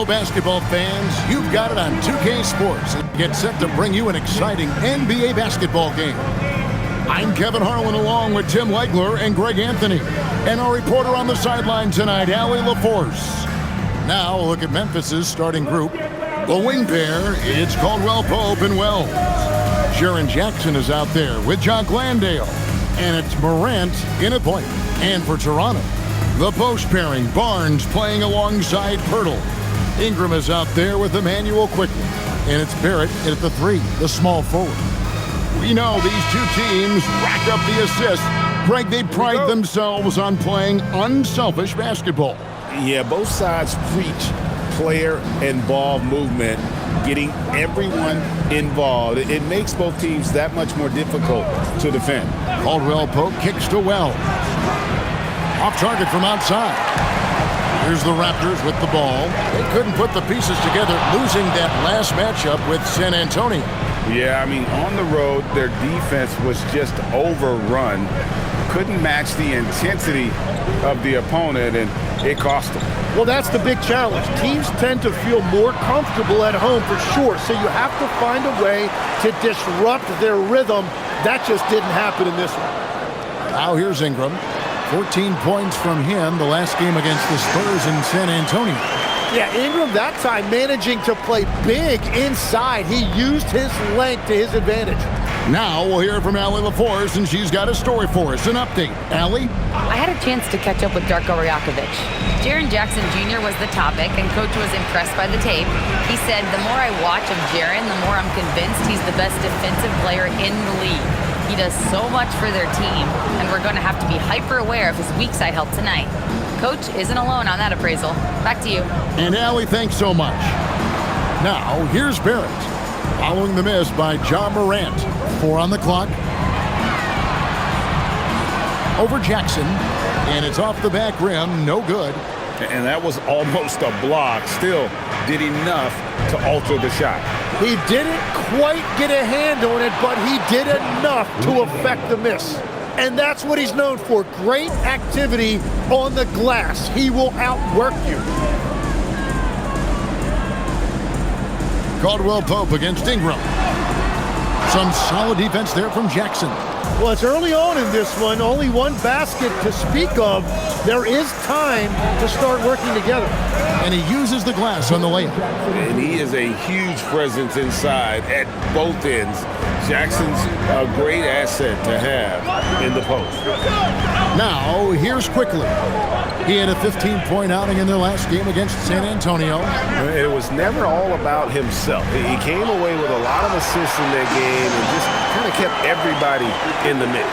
basketball fans, you've got it on 2K Sports. Get set to bring you an exciting NBA basketball game. I'm Kevin Harlan along with Tim Legler and Greg Anthony. And our reporter on the sideline tonight, Allie LaForce. Now a look at Memphis's starting group. The wing pair, it's Caldwell Pope and Wells. Jaren Jackson is out there with Jock Landale. And it's Morant in a point. And for Toronto, the post pairing, Barnes playing alongside Pirtle. Ingram is out there with Emmanuel Quickly. And it's Barrett at the 3, the small forward. We know these two teams rack up the assists. Greg, they pride themselves on playing unselfish basketball. Yeah, both sides preach player and ball movement, getting everyone involved. It makes both teams that much more difficult to defend. Caldwell Pope kicks to Wells. Off target from outside. Here's the Raptors with the ball. They couldn't put the pieces together, losing that last matchup with San Antonio. Yeah, I mean, on the road, their defense was just overrun. Couldn't match the intensity of the opponent, and it cost them. Well, that's the big challenge. Teams tend to feel more comfortable at home for sure, so you have to find a way to disrupt their rhythm. That just didn't happen in this one. Now here's Ingram. 14 points from him the last game against the Spurs in San Antonio. Yeah, Ingram that time managing to play big inside. He used his length to his advantage. Now we'll hear from Allie LaForce, and she's got a story for us. An update. Allie? I had a chance to catch up with Darko Rajakovic. Jaren Jackson Jr. was the topic, and Coach was impressed by the tape. He said, the more I watch of Jaren, the more I'm convinced he's the best defensive player in the league. He does so much for their team, and we're going to have to be hyper aware of his weak side help tonight. Coach isn't alone on that appraisal. Back to you. And Allie, thanks so much. Now, here's Barrett. Following the miss by John Morant. 4 on the clock. Over Jackson. And it's off the back rim. No good. And that was almost a block. Still did enough to alter the shot. He didn't quite get a hand on it, but he did enough to affect the miss. And that's what he's known for. Great activity on the glass. He will outwork you. Caldwell Pope against Ingram. Some solid defense there from Jackson. Well, it's early on in this one. Only one basket to speak of. There is time to start working together. And he uses the glass on the layup. And he is a huge presence inside at both ends. Jackson's a great asset to have in the post. Now, here's Quickly. He had a 15-point outing in their last game against San Antonio. It was never all about himself. He came away with a lot of assists in that game and just kind of kept everybody in the mix.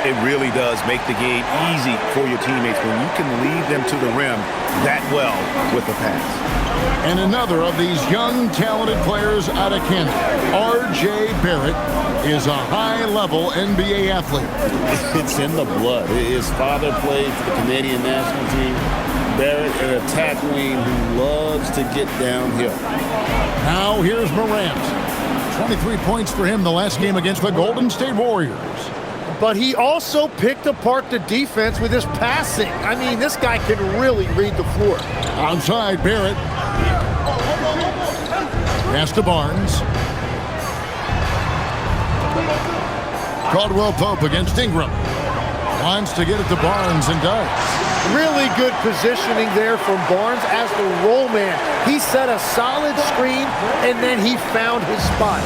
It really does make the game easy for your teammates when you can lead them to the rim that well with the pass. And another of these young, talented players out of Canada, R.J. Barrett, is a high-level NBA athlete. It's in the blood. His father played for the Canadian national team. Barrett, an attack wing who loves to get downhill. Now here's Morant. 23 points for him the last game against the Golden State Warriors. But he also picked apart the defense with his passing. I mean, this guy can really read the floor. Outside, Barrett. Pass to Barnes. Caldwell Pope against Ingram. Wants to get it to Barnes and does. Really good positioning there from Barnes as the roll man. He set a solid screen, and then he found his spot.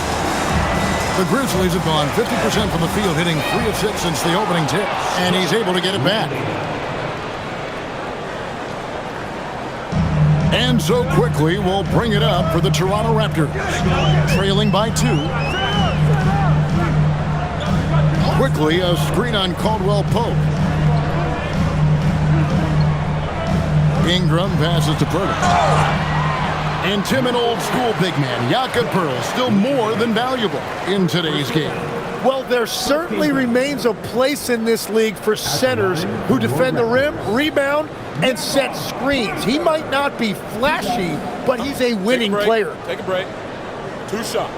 The Grizzlies have gone 50% from the field, hitting 3 of 6 since the opening tip, and he's able to get it back. And so Quickly will bring it up for the Toronto Raptors, trailing by 2. Quickly, a screen on Caldwell Pope. Ingram passes to Pirtle. And Tim, an old-school big man, Jakob Pirtle, still more than valuable in today's game. Well, there certainly remains a place in this league for centers who defend the rim, rebound, and set screens. He might not be flashy, but he's a winning player. Take a break. 2 shots.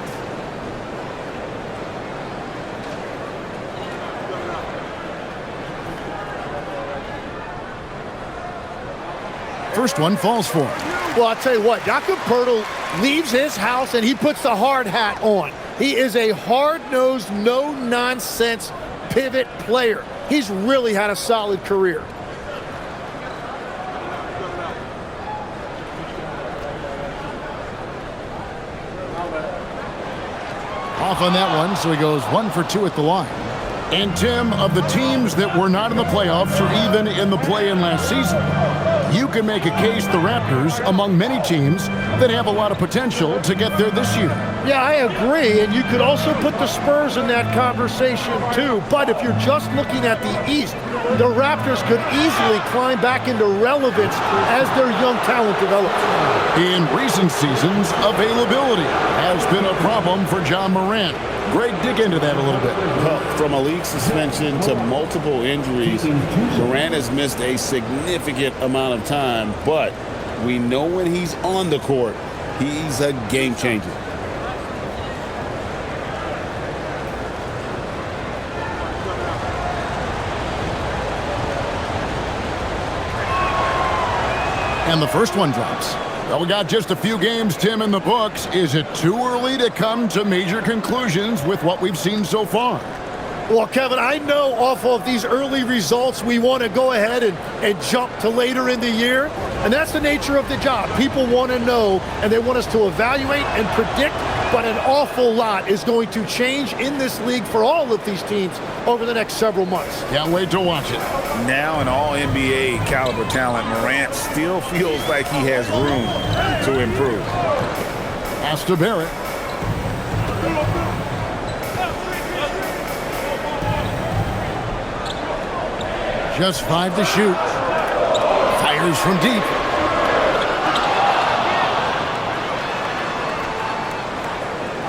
first one falls for him. Well, I'll tell you what, Jakob Poeltl leaves his house and he puts the hard hat on. He is a hard-nosed, no-nonsense pivot player. He's really had a solid career. Off on that one, so he goes 1 for 2 at the line. And Tim, of the teams that were not in the playoffs or even in the play-in last season, you can make a case the Raptors among many teams that have a lot of potential to get there this year. Yeah, I agree, and you could also put the Spurs in that conversation too. But if you're just looking at the East, the Raptors could easily climb back into relevance as their young talent develops. In recent seasons, availability has been a problem for John Morant. Greg, dig into that a little bit. Well, from a league suspension to multiple injuries, Morant has missed a significant amount of time, but we know when he's on the court, he's a game changer. And the first one drops. Well, we got just a few games, Tim, in the books. Is it too early to come to major conclusions with what we've seen so far? Well, Kevin, I know off of these early results, we want to go ahead and jump to later in the year. And that's the nature of the job. People want to know, and they want us to evaluate and predict, but an awful lot is going to change in this league for all of these teams over the next several months. Can't wait to watch it. Now an all-NBA caliber talent, Morant still feels like he has room to improve. Pass to Barrett. Just 5 to shoot. Fires from deep.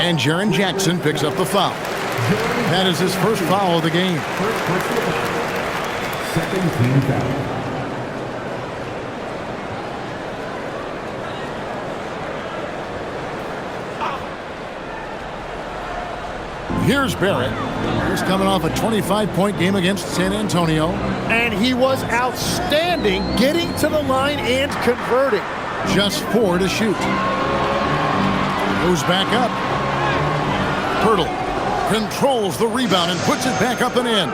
And Jaren Jackson picks up the foul. That is his first foul of the game. Second team foul. Here's Barrett. He's coming off a 25-point game against San Antonio. And he was outstanding getting to the line and converting. Just 4 to shoot. Goes back up. Poeltl controls the rebound and puts it back up and in.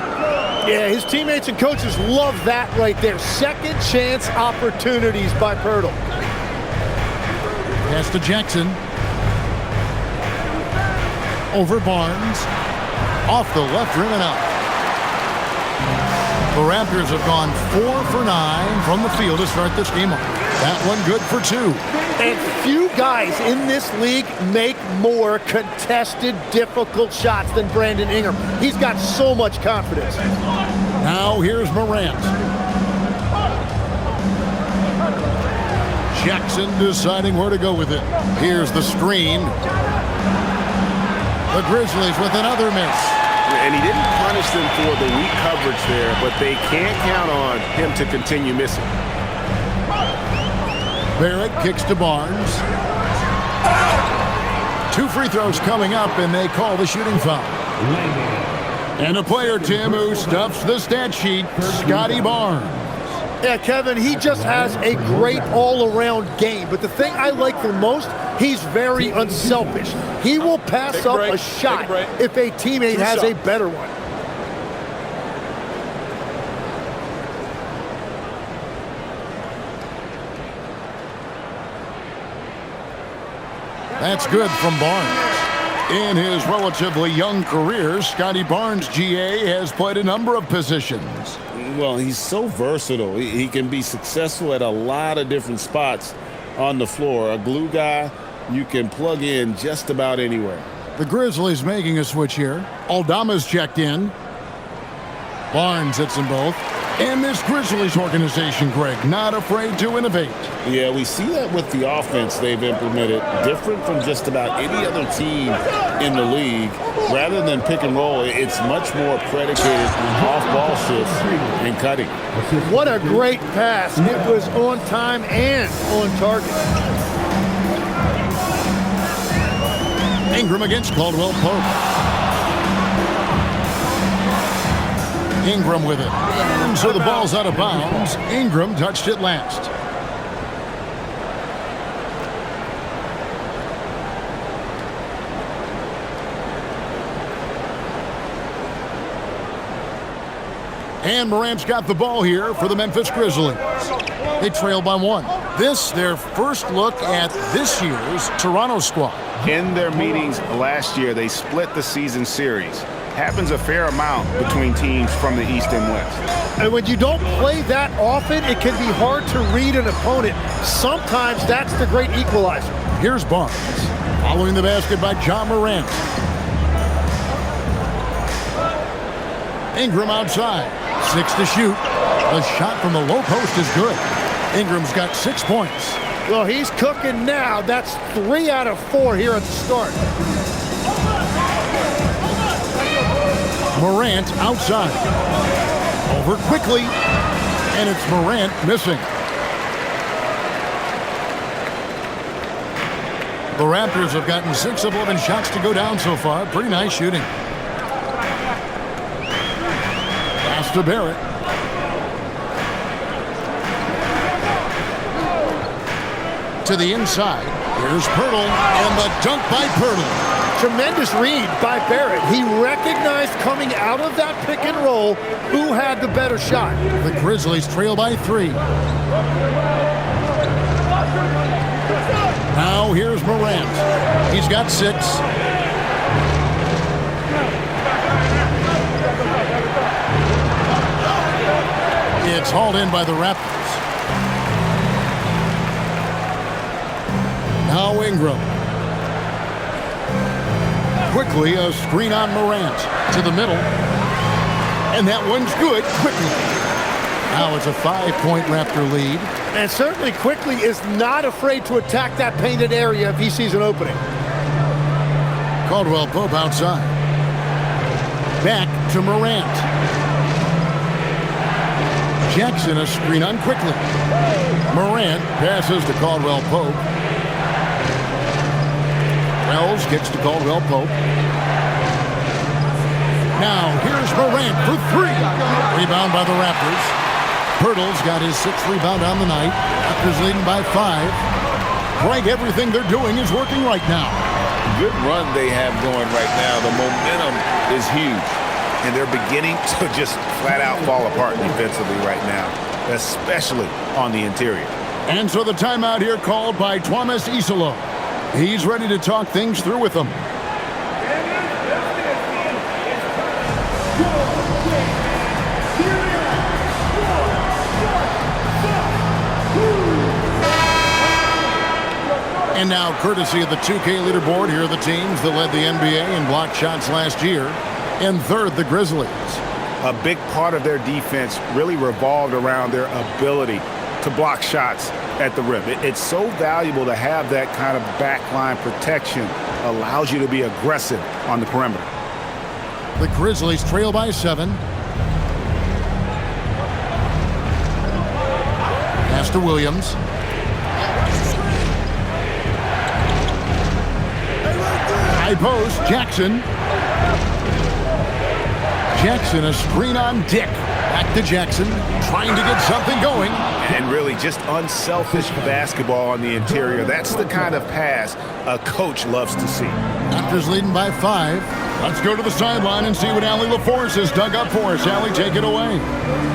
Yeah, his teammates and coaches love that right there. Second chance opportunities by Poeltl. Pass to Jackson. Over Barnes. Off the left rim and out. The Raptors have gone 4 for 9 from the field to start this game off. That one good for 2. And few guys in this league make more contested, difficult shots than Brandon Ingram. He's got so much confidence. Now here's Morant. Jackson deciding where to go with it. Here's the screen. The Grizzlies with another miss. And he didn't punish them for the weak coverage there, but they can't count on him to continue missing. Barrett kicks to Barnes. 2 free throws coming up, and they call the shooting foul. And a player, Tim, who stuffs the stat sheet, Scotty Barnes. Yeah, Kevin, he just has a great all-around game. But the thing I like the most, he's very unselfish. He will pass up a shot if a teammate has a better one. That's good from Barnes. In his relatively young career, Scotty Barnes, GA, has played a number of positions. Well, he's so versatile. He can be successful at a lot of different spots on the floor. A glue guy, you can plug in just about anywhere. The Grizzlies making a switch here. Aldama's checked in. Barnes hits them both. And this Grizzlies organization, Greg, not afraid to innovate. Yeah, we see that with the offense they've implemented, different from just about any other team in the league. Rather than pick and roll, it's much more predicated on off-ball shifts and cutting. What a great pass. It was on time and on target. Ingram against Caldwell Pope. Ingram with it. So the ball's out of bounds. Ingram touched it last. And Morant's got the ball here for the Memphis Grizzlies. They trail by 1. This, their first look at this year's Toronto squad. In their meetings last year, they split the season series. Happens a fair amount between teams from the East and West. And when you don't play that often, it can be hard to read an opponent. Sometimes that's the great equalizer. Here's Barnes. Following the basket by John Morant. Ingram outside. 6 to shoot. The shot from the low post is good. Ingram's got 6 points. Well, he's cooking now. That's 3 out of 4 here at the start. Morant outside. Over quickly. And it's Morant missing. The Raptors have gotten 6 of 11 shots to go down so far. Pretty nice shooting. Pass to Barrett. To the inside. Here's Pirtle, and the dunk by Pirtle. Tremendous read by Barrett. He recognized coming out of that pick and roll who had the better shot. The Grizzlies trail by 3. Now here's Morant. He's got 6. It's hauled in by the Raptors. Now Ingram. Quickly, a screen on Morant. To the middle. And that one's good quickly. Now it's a 5-point Raptor lead. And certainly Quickly is not afraid to attack that painted area if he sees an opening. Caldwell Pope outside. Back to Morant. Jackson a screen on quickly. Morant passes to Caldwell Pope. Wells gets to Caldwell Pope. Now here's Morant for 3. Rebound by the Raptors. Pirtle's got his 6th rebound on the night. Raptors leading by 5. Greg, everything they're doing is working right now. Good run they have going right now. The momentum is huge. And they're beginning to just flat out fall apart defensively right now, especially on the interior. And so the timeout here called by Thomas Isolo. He's ready to talk things through with them. And now, courtesy of the 2K leaderboard, here are the teams that led the NBA in blocked shots last year. In third, the Grizzlies. A big part of their defense really revolved around their ability to block shots at the rim. It's so valuable to have that kind of backline protection. Allows you to be aggressive on the perimeter. The Grizzlies trail by 7. Pass to Williams. High post, Jackson. Jackson, a screen on Dick. Back to Jackson, trying to get something going. And really just unselfish basketball on the interior. That's the kind of pass a coach loves to see. Raptors leading by 5. Let's go to the sideline and see what Allie LaForce has dug up for us. Allie, take it away.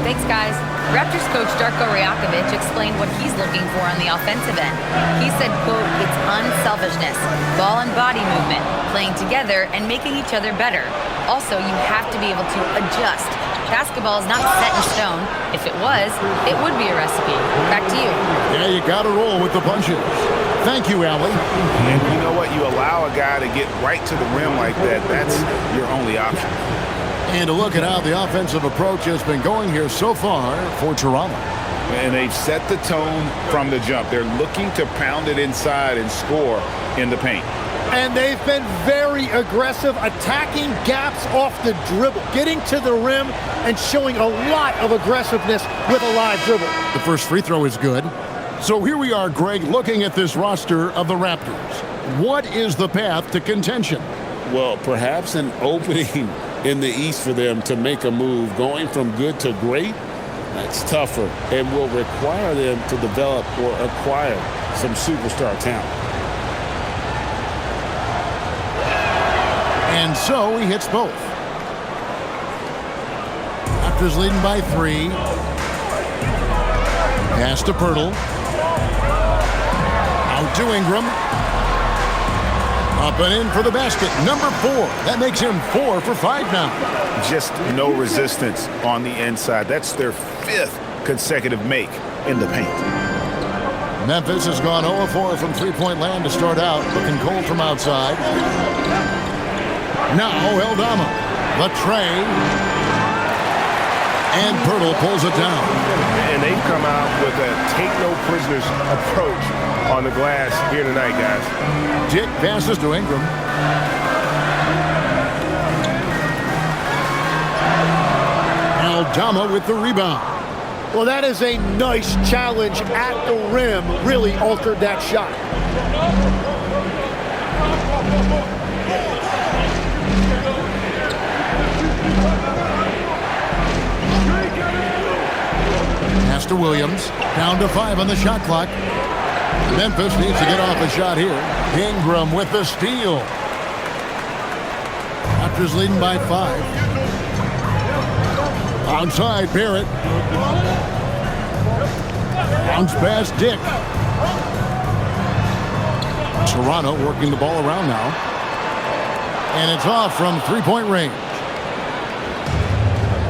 Thanks, guys. Raptors coach Darko Rajakovic explained what he's looking for on the offensive end. He said, quote, it's unselfishness, ball and body movement, playing together and making each other better. Also, you have to be able to adjust. Basketball is not set in stone. If it was, it would be a recipe. Back to you. Yeah, you got to roll with the punches. Thank you, Allie. And you know what? You allow a guy to get right to the rim like that, that's your only option. And to look at how the offensive approach has been going here so far for Toronto. And they've set the tone from the jump. They're looking to pound it inside and score in the paint. And they've been very aggressive, attacking gaps off the dribble, getting to the rim and showing a lot of aggressiveness with a live dribble. The first free throw is good. So here we are, Greg, looking at this roster of the Raptors. What is the path to contention? Well, perhaps an opening in the East for them to make a move. Going from good to great, that's tougher and will require them to develop or acquire some superstar talent. And so he hits both. Raptors leading by 3. Pass to Pirtle. Out to Ingram. Up and in for the basket. Number 4. That makes him 4 for 5 now. Just no resistance on the inside. That's their 5th consecutive make in the paint. Memphis has gone 0-4 from three-point land to start out. Looking cold from outside. Now Eldama. The tray. And Pirtle pulls it down. And they've come out with a take-no-prisoners approach on the glass here tonight, guys. Dick passes to Ingram. Eldama with the rebound. Well, that is a nice challenge at the rim. Really altered that shot. Pass to Williams. Down to 5 on the shot clock. Memphis needs to get off a shot here. Ingram with the steal. Raptors leading by 5. Outside, Barrett. Bounce pass, Dick. Toronto working the ball around now. And it's off from three-point range.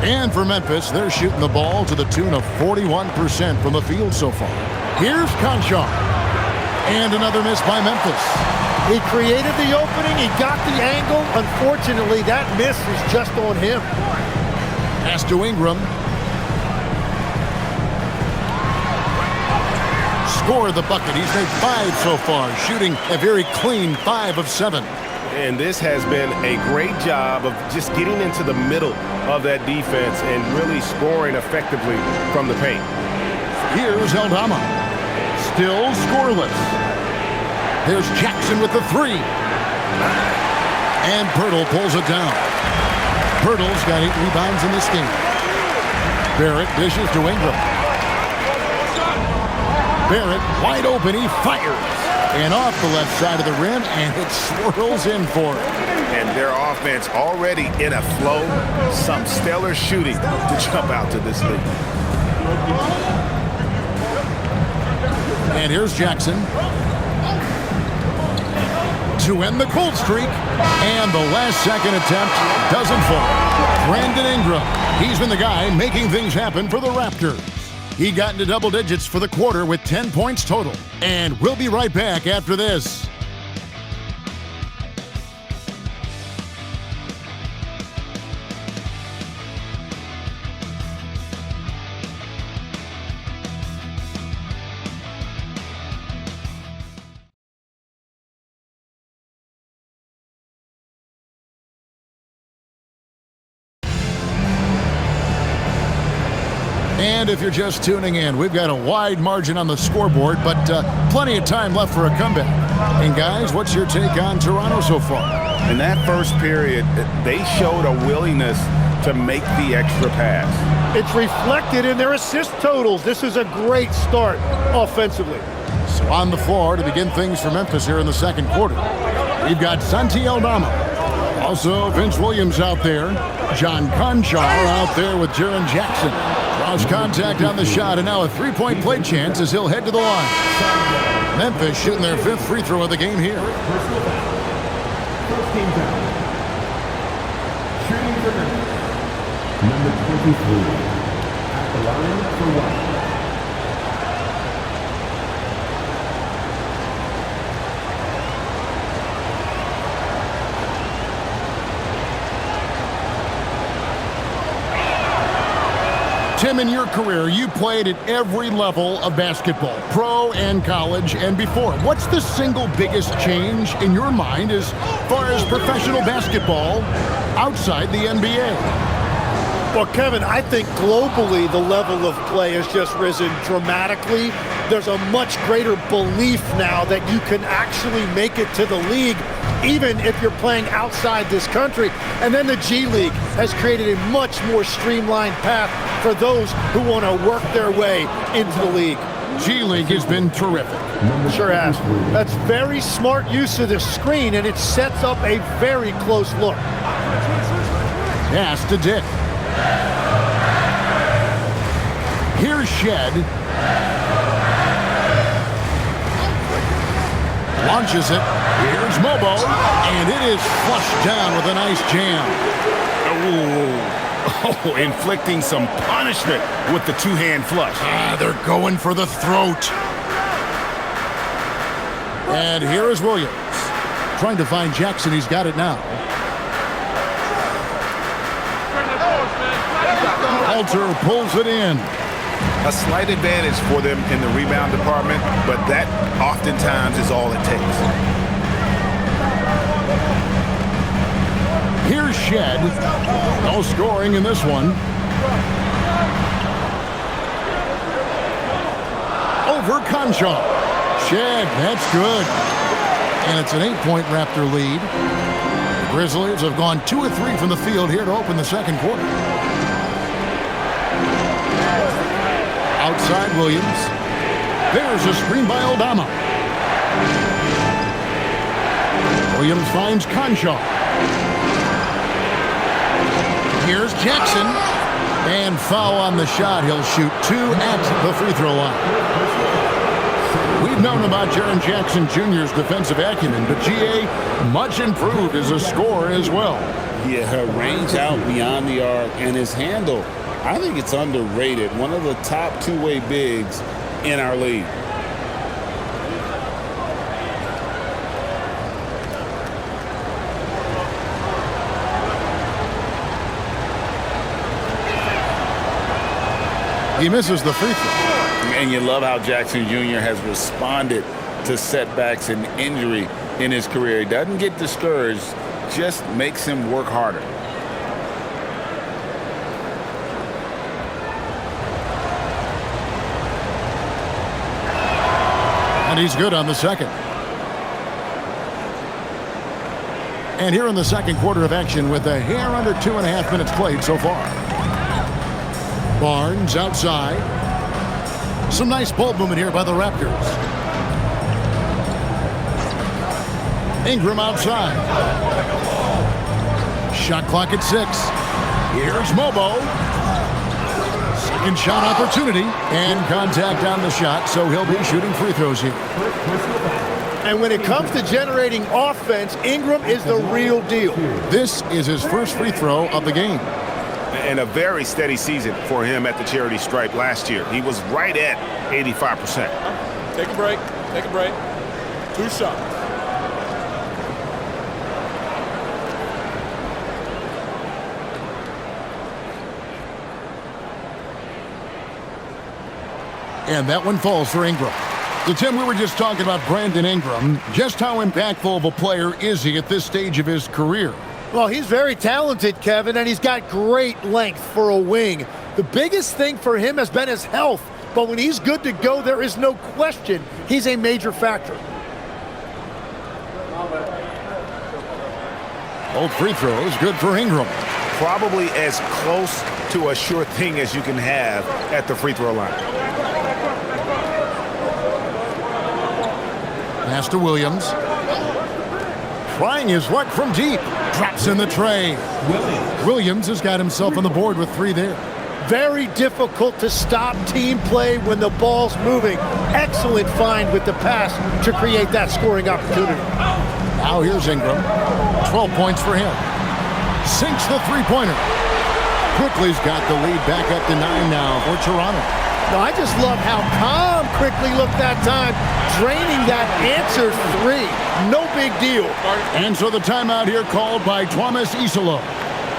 And for Memphis, they're shooting the ball to the tune of 41% from the field so far. Here's Conchar. And another miss by Memphis. He created the opening. He got the angle. Unfortunately, that miss is just on him. Pass to Ingram. Score the bucket. He's made 5 so far, shooting a very clean 5 of 7. And this has been a great job of just getting into the middle of that defense and really scoring effectively from the paint. Here's Eldama. Still scoreless. Here's Jackson with the 3. And Pirtle pulls it down. Pirtle's got 8 rebounds in this game. Barrett dishes to Ingram. Barrett wide open. He fires. And off the left side of the rim, and it swirls in for him. And their offense already in a flow. Some stellar shooting to jump out to this league. And here's Jackson to end the cold streak. And the last second attempt doesn't fall. Brandon Ingram. He's been the guy making things happen for the Raptors. He got into double digits for the quarter with 10 points total. And we'll be right back after this. And if you're just tuning in, we've got a wide margin on the scoreboard, but plenty of time left for a comeback. And guys, what's your take on Toronto so far? In that first period, they showed a willingness to make the extra pass. It's reflected in their assist totals. This is a great start offensively. So on the floor to begin things for Memphis here in the second quarter, we've got Santi Eldama. Also, Vince Williams out there. John Conchar out there with Jaren Jackson. Draws contact on the shot, and now a three-point play chance as he'll head to the line. Memphis shooting their 5th free throw of the game here. First team down. Shooting for Memphis. Number 23. At the line for one. Tim, in your career, you played at every level of basketball, pro and college and before. What's the single biggest change in your mind as far as professional basketball outside the NBA? Well, Kevin, I think globally the level of play has just risen dramatically. There's a much greater belief now that you can actually make it to the league, even if you're playing outside this country. And then the G League has created a much more streamlined path for those who want to work their way into the league. G League has been terrific. Sure has. That's very smart use of the screen, and it sets up a very close look. Pass to Dick. Here's Shed. Launches it. Here's Mobo. And it is flushed down with a nice jam. Oh, inflicting some punishment with the two-hand flush. They're going for the throat. And here is Williams. Trying to find Jackson. He's got it now. Alter pulls it in. A slight advantage for them in the rebound department, but that oftentimes is all it takes. Here's Shed. No scoring in this one. Over Concha. Shed, that's good. And it's an 8-point Raptor lead. The Grizzlies have gone 2 of 3 from the field here to open the second quarter. Outside Williams. There's a screen by Aldama. Williams finds Concha. Here's Jackson. And foul on the shot. He'll shoot 2 at the free throw line. We've known about Jaren Jackson Jr.'s defensive acumen, but GA much improved as a scorer as well. Yeah, her range out beyond the arc and his handle, I think it's underrated. One of the top two-way bigs in our league. He misses the free throw. And you love how Jackson Jr. has responded to setbacks and injury in his career. He doesn't get discouraged, just makes him work harder. And he's good on the second. And here in the second quarter of action with a hair under 2.5 minutes played so far. Barnes outside. Some nice ball movement here by the Raptors. Ingram outside. Shot clock at 6. Here's Mobo. Second shot opportunity. And contact on the shot, so he'll be shooting free throws here. And when it comes to generating offense, Ingram is the real deal. This is his first free throw of the game. And a very steady season for him at the charity stripe last year. He was right at 85%. Take a break. Take a break. 2 shots. And that one falls for Ingram. So, Tim, we were just talking about Brandon Ingram. Just how impactful of a player is he at this stage of his career? Well, he's very talented, Kevin, and he's got great length for a wing. The biggest thing for him has been his health, but when he's good to go, there is no question he's a major factor. Both free throws good for Ingram. Probably as close to a sure thing as you can have at the free throw line. Pass to Williams. Trying his luck from deep. Drops in the tray. Williams has got himself on the board with 3 there. Very difficult to stop team play when the ball's moving. Excellent find with the pass to create that scoring opportunity. Now here's Ingram. 12 points for him. Sinks the three-pointer. Quickly's got the lead back up to 9 now for Toronto. Now, I just love how calm Quickly looked that time, draining that answer 3. No big deal. And so the timeout here called by Thomas Isolo.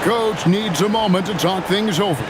Coach needs a moment to talk things over.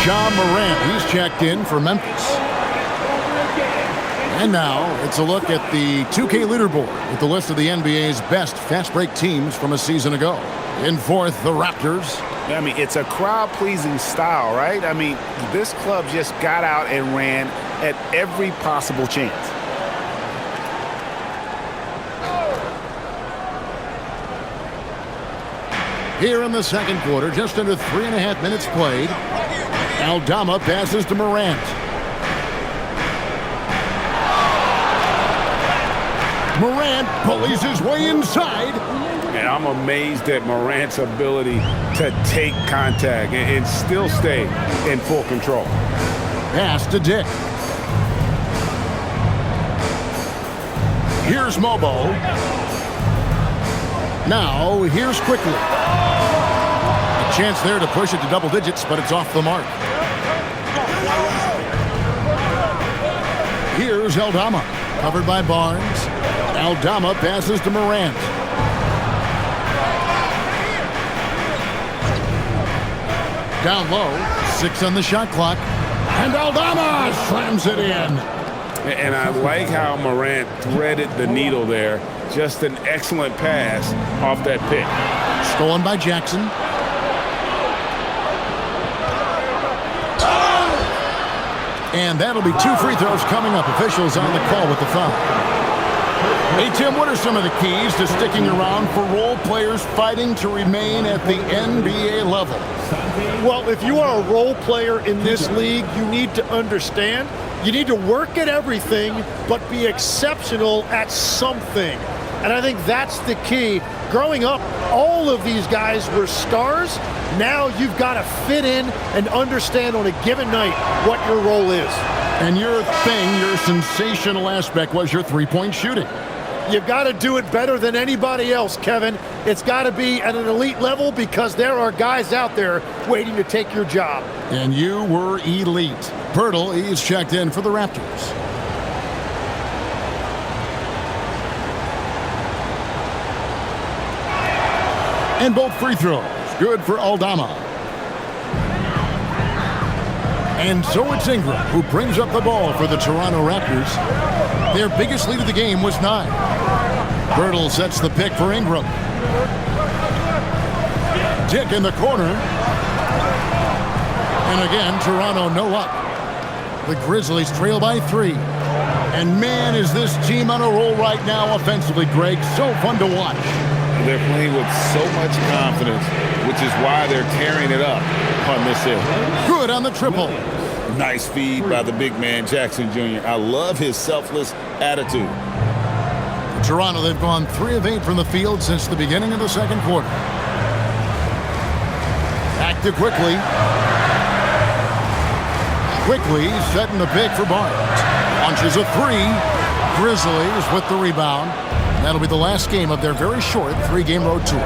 Ja Morant. He's checked in for Memphis. And now it's a look at the 2K leaderboard with the list of the NBA's best fast break teams from a season ago. In fourth, the Raptors. I mean, it's a crowd-pleasing style, right? I mean, this club just got out and ran at every possible chance. Here in the second quarter, just under 3.5 minutes played. Aldama passes to Morant. Morant pulleys his way inside. And I'm amazed at Morant's ability to take contact and still stay in full control. Pass to Dick. Here's Mobo. Now, here's Quickly. A chance there to push it to double digits, but it's off the mark. Here's Aldama. Covered by Barnes. Aldama passes to Morant. Down low, 6 on the shot clock. And Aldama slams it in. And I like how Morant threaded the needle there. Just an excellent pass off that pick. Stolen by Jackson. And that'll be 2 free throws coming up. Officials on the call with the foul. Hey, Tim, what are some of the keys to sticking around for role players fighting to remain at the NBA level? Well, if you are a role player in this league, you need to understand you need to work at everything, but be exceptional at something. And I think that's the key. Growing up, all of these guys were stars. Now you've got to fit in and understand on a given night what your role is. And your thing, your sensational aspect was your three-point shooting. You've got to do it better than anybody else, Kevin. It's got to be at an elite level because there are guys out there waiting to take your job. And you were elite. Pirtle, he's checked in for the Raptors. And both free throws. Good for Aldama. And so it's Ingram who brings up the ball for the Toronto Raptors. Their biggest lead of the game was 9. Pirtle sets the pick for Ingram. Dick in the corner. And again, Toronto no luck. The Grizzlies trail by 3. And man, is this team on a roll right now offensively, Greg. So fun to watch. They're playing with so much confidence, which is why they're tearing it up on this hill. Good on the triple. Nice feed by the big man, Jackson Jr. I love his selfless attitude. Toronto, they've gone 3 of 8 from the field since the beginning of the second quarter. Back to Quickly. Quickly setting the pick for Barnes. Launches a 3. Grizzlies with the rebound. That'll be the last game of their very short 3-game road tour.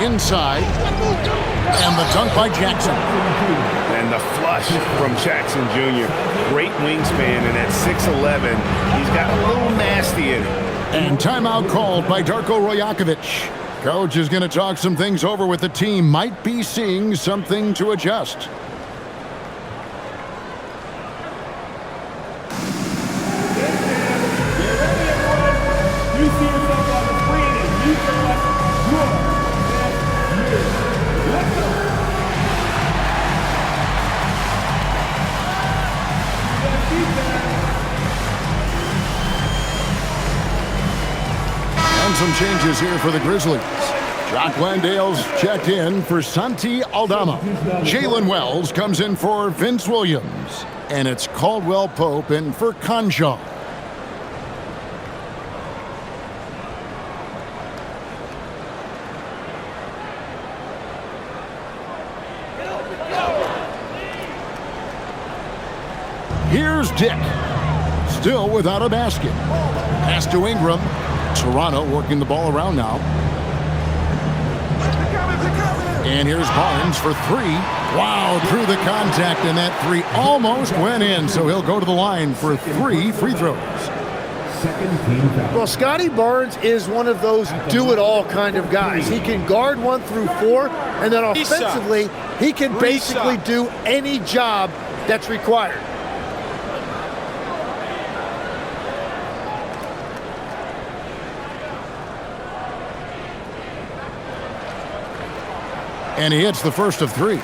Inside. And the dunk by Jackson. And the flush from Jackson Jr. Great wingspan, and at 6'11", he's got a little nasty in him. And timeout called by Darko Rajakovic. Coach is going to talk some things over with the team. Might be seeing something to adjust. Some changes here for the Grizzlies. Jock Landale's checked in for Santi Aldama. Jalen Wells comes in for Vince Williams. And it's Caldwell Pope in for Conja. Here's Dick. Still without a basket. Pass to Ingram. Toronto working the ball around now. And here's Barnes for 3. Wow, through the contact, and that 3 almost went in, so he'll go to the line for 3 free throws. Second team foul. Well, Scotty Barnes is one of those do-it-all kind of guys. He can guard 1 through 4, and then offensively, he can basically do any job that's required. And he hits the first of 3.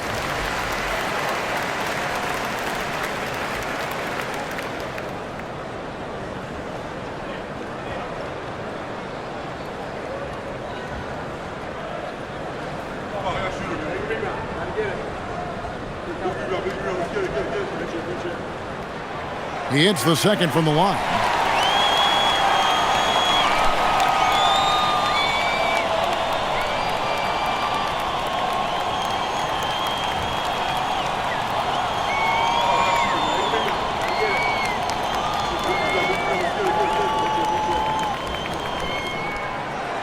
He hits the second from the line.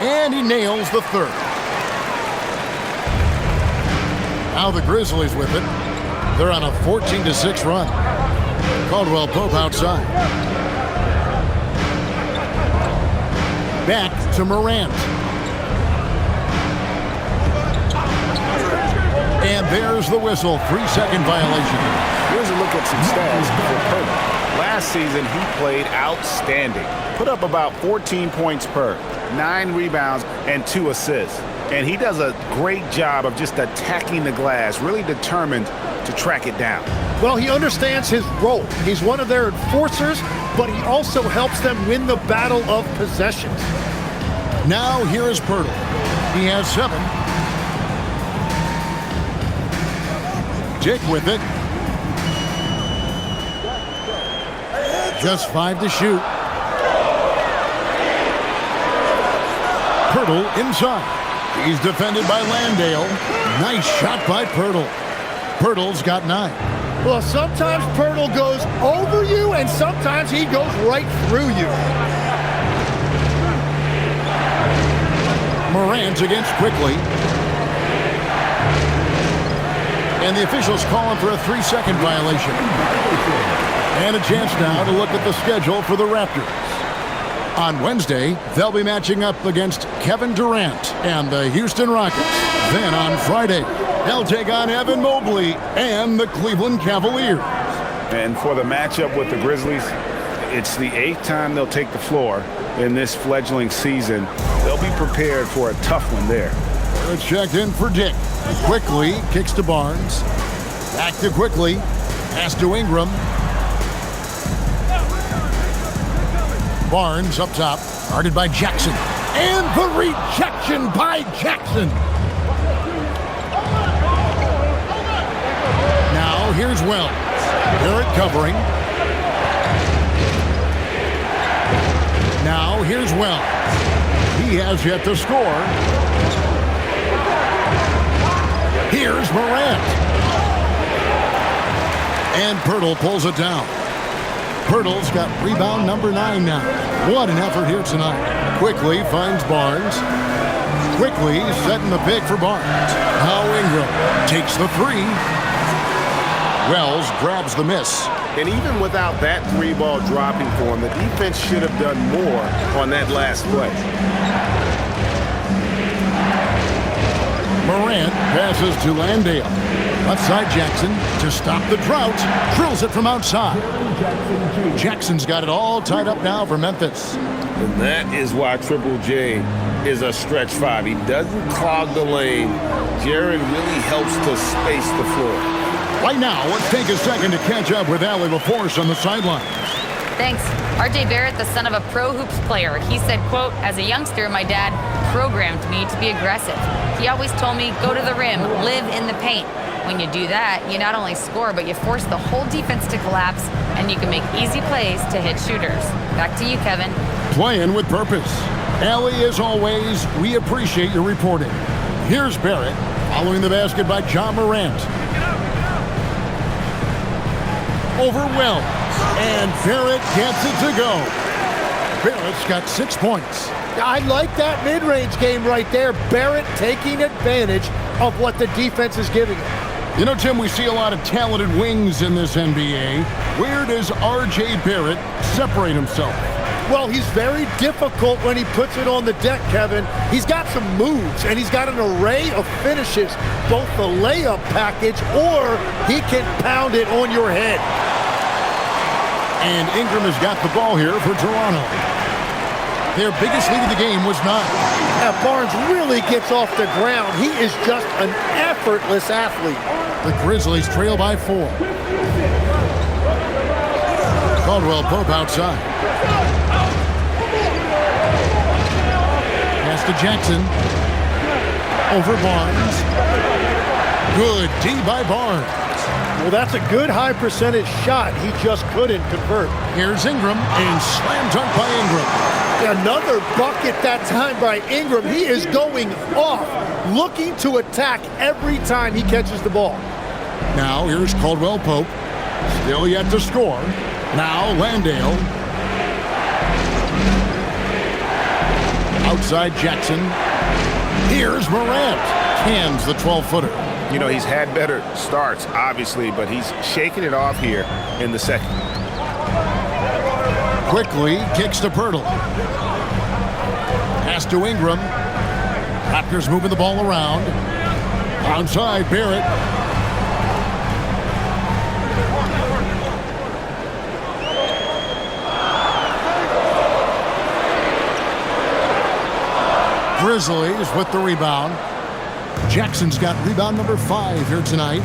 And he nails the third. Now the Grizzlies with it. They're on a 14-6 run. Caldwell Pope outside. Back to Morant. And there's the whistle. 3-second violation. Here's a look at some stats for Pope. Last season, he played outstanding. Put up about 14 points per, 9 rebounds, and 2 assists. And he does a great job of just attacking the glass, really determined to track it down. Well, he understands his role. He's one of their enforcers, but he also helps them win the battle of possessions. Now here is Pirtle. He has 7. Dick with it. Just 5 to shoot. Pirtle inside. He's defended by Landale. Nice shot by Pirtle. Pirtle's got 9. Well, sometimes Pirtle goes over you, and sometimes he goes right through you. Morant against Quickly. And the officials call him for a 3-second violation. And a chance now to look at the schedule for the Raptors. On Wednesday, they'll be matching up against Kevin Durant and the Houston Rockets. Then on Friday, they'll take on Evan Mobley and the Cleveland Cavaliers. And for the matchup with the Grizzlies, it's the 8th time they'll take the floor in this fledgling season. They'll be prepared for a tough one there. It's checked in for Dick. Quickly kicks to Barnes. Back to Quickly. Pass to Ingram. Barnes up top, guarded by Jackson. And the rejection by Jackson. Now here's Wells. Barrett covering. Now here's Wells. He has yet to score. Here's Morant. And Pirtle pulls it down. Pirtle's got rebound number 9 now. What an effort here tonight. Quickly finds Barnes. Quickly setting the pick for Barnes. Now Ingram takes the 3. Wells grabs the miss. And even without that 3-ball dropping for him, the defense should have done more on that last play. Morant passes to Landale. Left side Jackson to stop the drought. Drills it from outside. Jackson's got it all tied up now for Memphis. And that is why Triple J is a stretch 5. He doesn't clog the lane. Jaren really helps to space the floor. Right now, let's take a second to catch up with Allie LaForce on the sidelines. Thanks. RJ Barrett, the son of a pro hoops player, he said, quote, "As a youngster, my dad programmed me to be aggressive. He always told me, go to the rim, live in the paint. When you do that, you not only score, but you force the whole defense to collapse, and you can make easy plays to hit shooters." Back to you, Kevin. Playing with purpose. Allie, as always, we appreciate your reporting. Here's Barrett, following the basket by John Morant. Over Wells, and Barrett gets it to go. Barrett's got 6 points. I like that mid-range game right there. Barrett taking advantage of what the defense is giving him. You know, Tim, we see a lot of talented wings in this NBA. Where does R.J. Barrett separate himself? Well, he's very difficult when he puts it on the deck, Kevin. He's got some moves, and he's got an array of finishes, both the layup package, or he can pound it on your head. And Ingram has got the ball here for Toronto. Their biggest lead of the game was 9. Yeah, Barnes really gets off the ground. He is just an effortless athlete. The Grizzlies trail by 4. Caldwell Pope outside. Pass to Jackson. Over Barnes. Good D by Barnes. Well, that's a good high percentage shot. He just couldn't convert. Here's Ingram, and slam dunk by Ingram. Another bucket that time by Ingram. He is going off, looking to attack every time he catches the ball. Now here's Caldwell Pope. Still yet to score. Now Landale. Outside Jackson. Here's Morant. Cans the 12-footer. You know, he's had better starts, obviously, but he's shaking it off here in the second. Quickly kicks to Pirtle. Pass to Ingram. Raptors moving the ball around. Onside Barrett. Grizzlies with the rebound. Jackson's got rebound number 5 here tonight.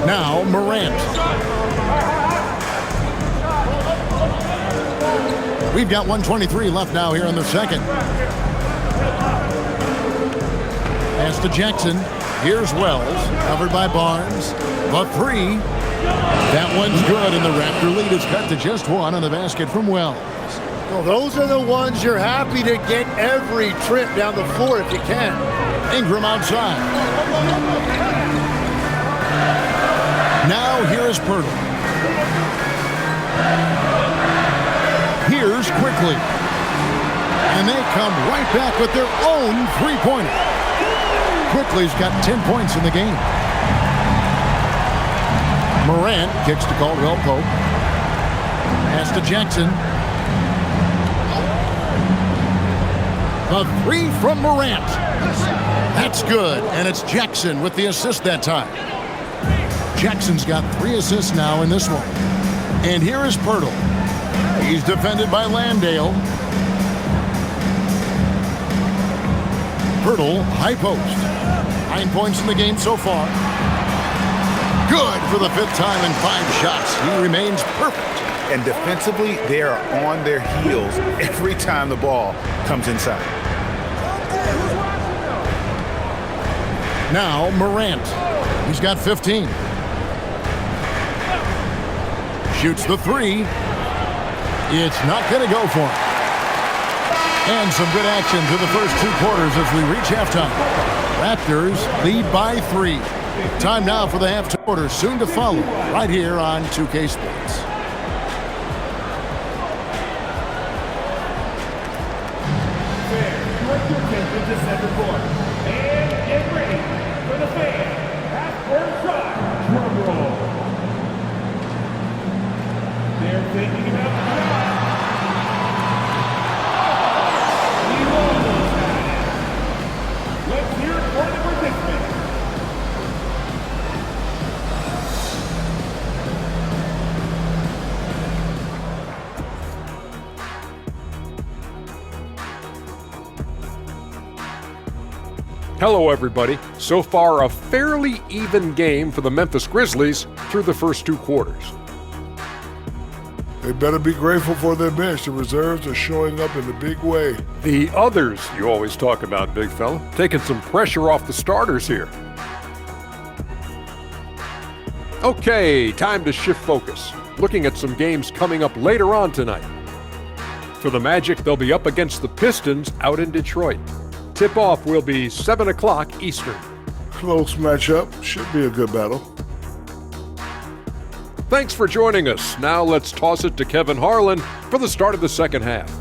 Now Morant. We've got 1:23 left now here in the second. Pass to Jackson. Here's Wells, covered by Barnes. The 3. That one's good, and the Raptor lead is cut to just 1 on the basket from Wells. Well, those are the ones you're happy to get every trip down the floor if you can. Ingram outside. Now here's Pirtle. Here's Quickly. And they come right back with their own three-pointer. Quickly's got 10 points in the game. Morant kicks to Caldwell Pope. Pass to Jackson. The 3 from Morant. That's good, and it's Jackson with the assist that time. Jackson's got 3 assists now in this one. And here is Pirtle. He's defended by Landale. Pirtle, high post. 9 points in the game so far. Good for the 5th time in 5 shots. He remains perfect. And defensively, they are on their heels every time the ball comes inside. Now Morant. He's got 15. Shoots the 3. It's not going to go for him. And some good action to the first 2 quarters as we reach halftime. Raptors lead by 3. Time now for the halftime quarter, soon to follow, right here on 2K Sports. Hello, everybody. So far, a fairly even game for the Memphis Grizzlies through the first 2 quarters. They better be grateful for their bench. The reserves are showing up in a big way. The others you always talk about, big fella, taking some pressure off the starters here. Okay, time to shift focus. Looking at some games coming up later on tonight. For the Magic, they'll be up against the Pistons out in Detroit. Tip-off will be 7 o'clock Eastern. Close matchup. Should be a good battle. Thanks for joining us. Now let's toss it to Kevin Harlan for the start of the second half.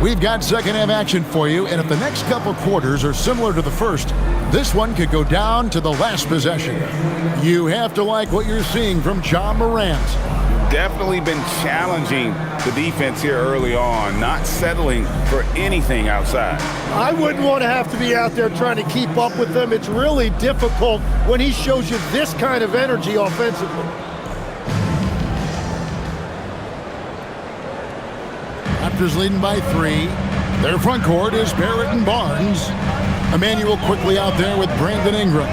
We've got second half action for you, and if the next couple quarters are similar to the first, this one could go down to the last possession. You have to like what you're seeing from John Morant. Definitely been challenging the defense here early on, not settling for anything outside. I wouldn't want to have to be out there trying to keep up with them. It's really difficult when he shows you this kind of energy offensively. Raptors leading by 3. Their front court is Barrett and Barnes. Emmanuel quickly out there with Brandon Ingram.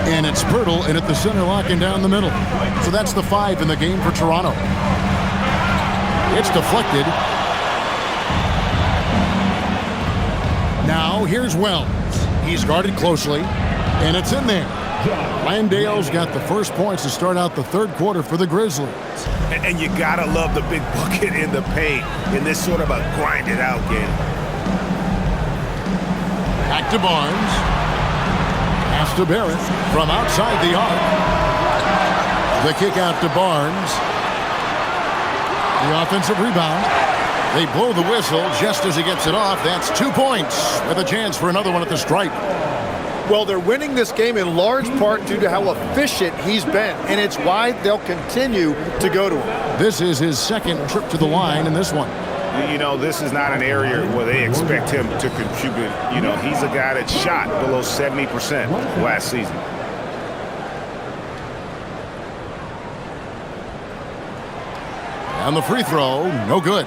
And it's Pirtle in at the center, locking down the middle. So that's the 5 in the game for Toronto. It's deflected. Now here's Wells. He's guarded closely, and it's in there. Landale's got the first points to start out the third quarter for the Grizzlies. And you gotta love the big bucket in the paint in this sort of a grinded-out game. Back to Barnes. Pass to Barrett from outside the arc. The kick out to Barnes. The offensive rebound. They blow the whistle just as he gets it off. That's 2 points with a chance for another one at the stripe. Well, they're winning this game in large part due to how efficient he's been, and it's why they'll continue to go to him. This is his second trip to the line in this one. You know, this is not an area where they expect him to contribute. You know, he's a guy that shot below 70% last season. On the free throw, no good.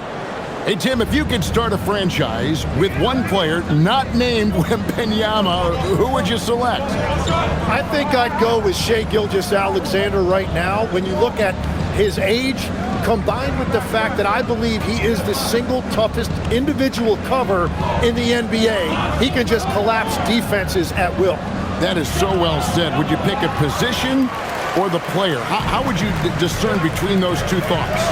Hey, Tim, if you could start a franchise with one player not named Wembanyama, who would you select? I think I'd go with Shai Gilgeous-Alexander right now. When you look at his age, combined with the fact that I believe he is the single toughest individual cover in the NBA, he can just collapse defenses at will. That is so well said. Would you pick a position or the player? How would you discern between those two thoughts?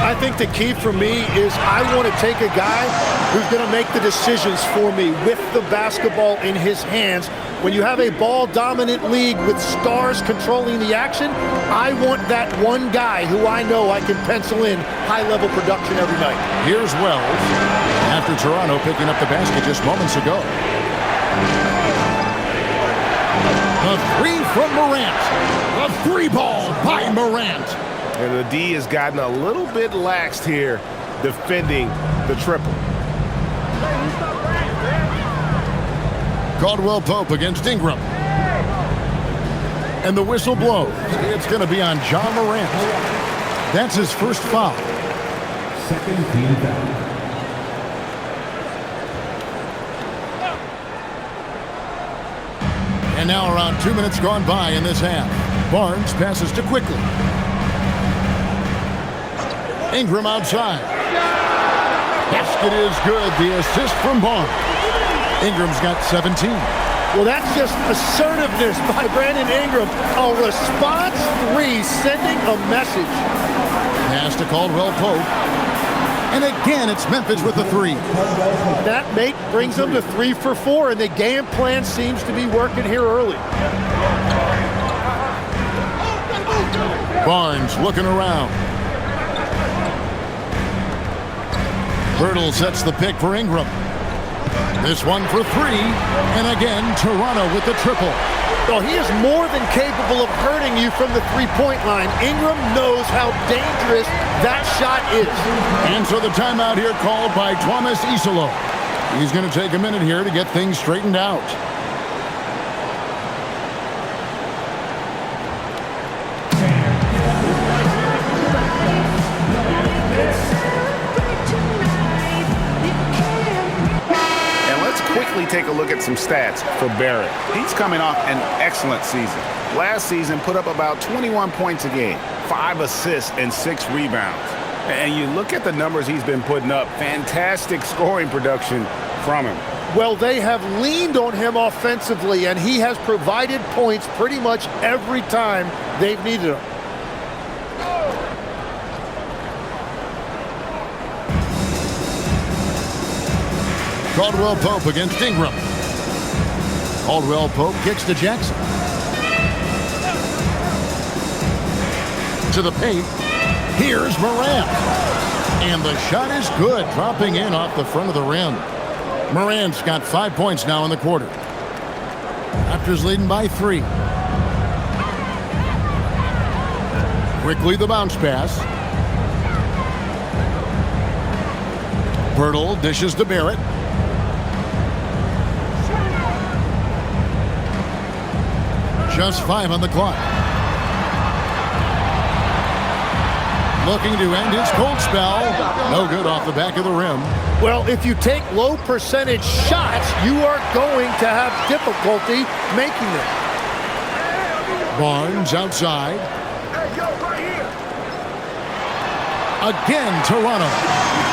I think the key for me is I want to take a guy who's going to make the decisions for me with the basketball in his hands. When you have a ball-dominant league with stars controlling the action, I want that one guy who I know I can pencil in high-level production every night. Here's Wells after Toronto picking up the basket just moments ago. The 3 from Morant. The 3 ball by Morant. And the D has gotten a little bit laxed here defending the triple. Caldwell Pope against Ingram. And the whistle blows. It's going to be on John Morant. That's his first foul. Second team foul. And now around 2 minutes gone by in this half. Barnes passes to Quickly. Ingram outside. Basket is good. The assist from Barnes. Ingram's got 17. Well, that's just assertiveness by Brandon Ingram. A response 3, sending a message. Pass to Caldwell Pope. And again, it's Memphis with the 3. That mate brings them to 3 for 4, and the game plan seems to be working here early. Barnes looking around. Pirtle sets the pick for Ingram. This one for 3, and again, Toronto with the triple. Well, he is more than capable of hurting you from the three-point line. Ingram knows how dangerous that shot is. And so the timeout here called by Thomas Isolo. He's going to take a minute here to get things straightened out. Take a look at some stats for Barrett. He's coming off an excellent season. Last season put up about 21 points a game, 5 assists and 6 rebounds. And you look at the numbers he's been putting up, fantastic scoring production from him. Well, they have leaned on him offensively, and he has provided points pretty much every time they've needed him. Caldwell Pope against Ingram. Caldwell Pope kicks to Jackson. To the paint. Here's Morant. And the shot is good, dropping in off the front of the rim. Morant's got 5 points now in the quarter. Raptors leading by 3. Quickly the bounce pass. Pirtle dishes to Barrett. Just 5 on the clock. Looking to end his cold spell. No good off the back of the rim. Well, if you take low percentage shots, you are going to have difficulty making them. Barnes outside. Again, Toronto.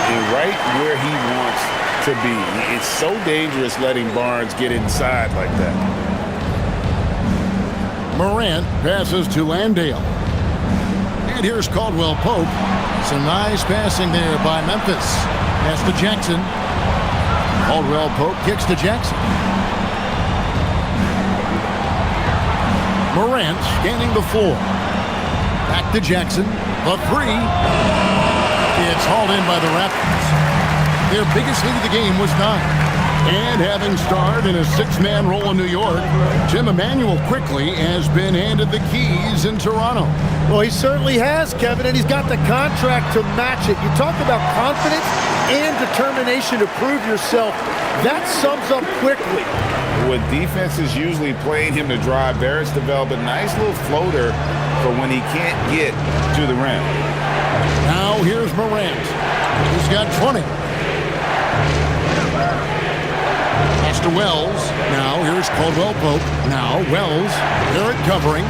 And right where he wants to be. It's so dangerous letting Barnes get inside like that. Morant passes to Landale. And here's Caldwell Pope. Some nice passing there by Memphis. Pass to Jackson. Caldwell Pope kicks to Jackson. Morant scanning the floor. Back to Jackson. A 3. It's hauled in by the Raptors. Their biggest lead of the game was 9. And having starred in a 6-man role in New York, Jim Emanuel quickly has been handed the keys in Toronto. Well, he certainly has, Kevin, and he's got the contract to match it. You talk about confidence and determination to prove yourself. That sums up quickly. With defenses usually playing him to drive, Barrett's developed a nice little floater for when he can't get to the rim. Now here's Morant. He's got 20. Pass to Wells. Now here's Caldwell Pope. Now Wells. Barrett covering.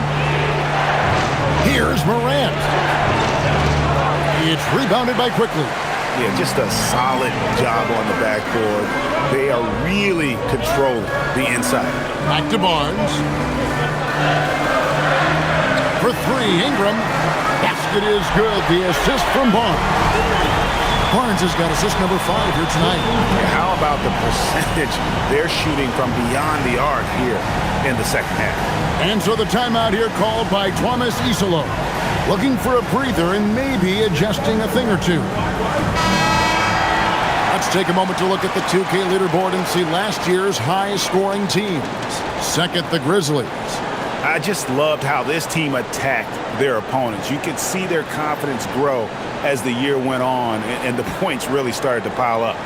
Here's Morant. It's rebounded by Quickly. Yeah, just a solid job on the backboard. They are really controlling the inside. Back to Barnes. For 3, Ingram. Basket is good. The assist from Barnes. Barnes has got assist number 5 here tonight. How about the percentage they're shooting from beyond the arc here in the second half? And so the timeout here called by Thomas Isolo. Looking for a breather and maybe adjusting a thing or two. Let's take a moment to look at the 2K leaderboard and see last year's high-scoring teams. Second, the Grizzlies. I just loved how this team attacked their opponents. You could see their confidence grow as the year went on, and the points really started to pile up.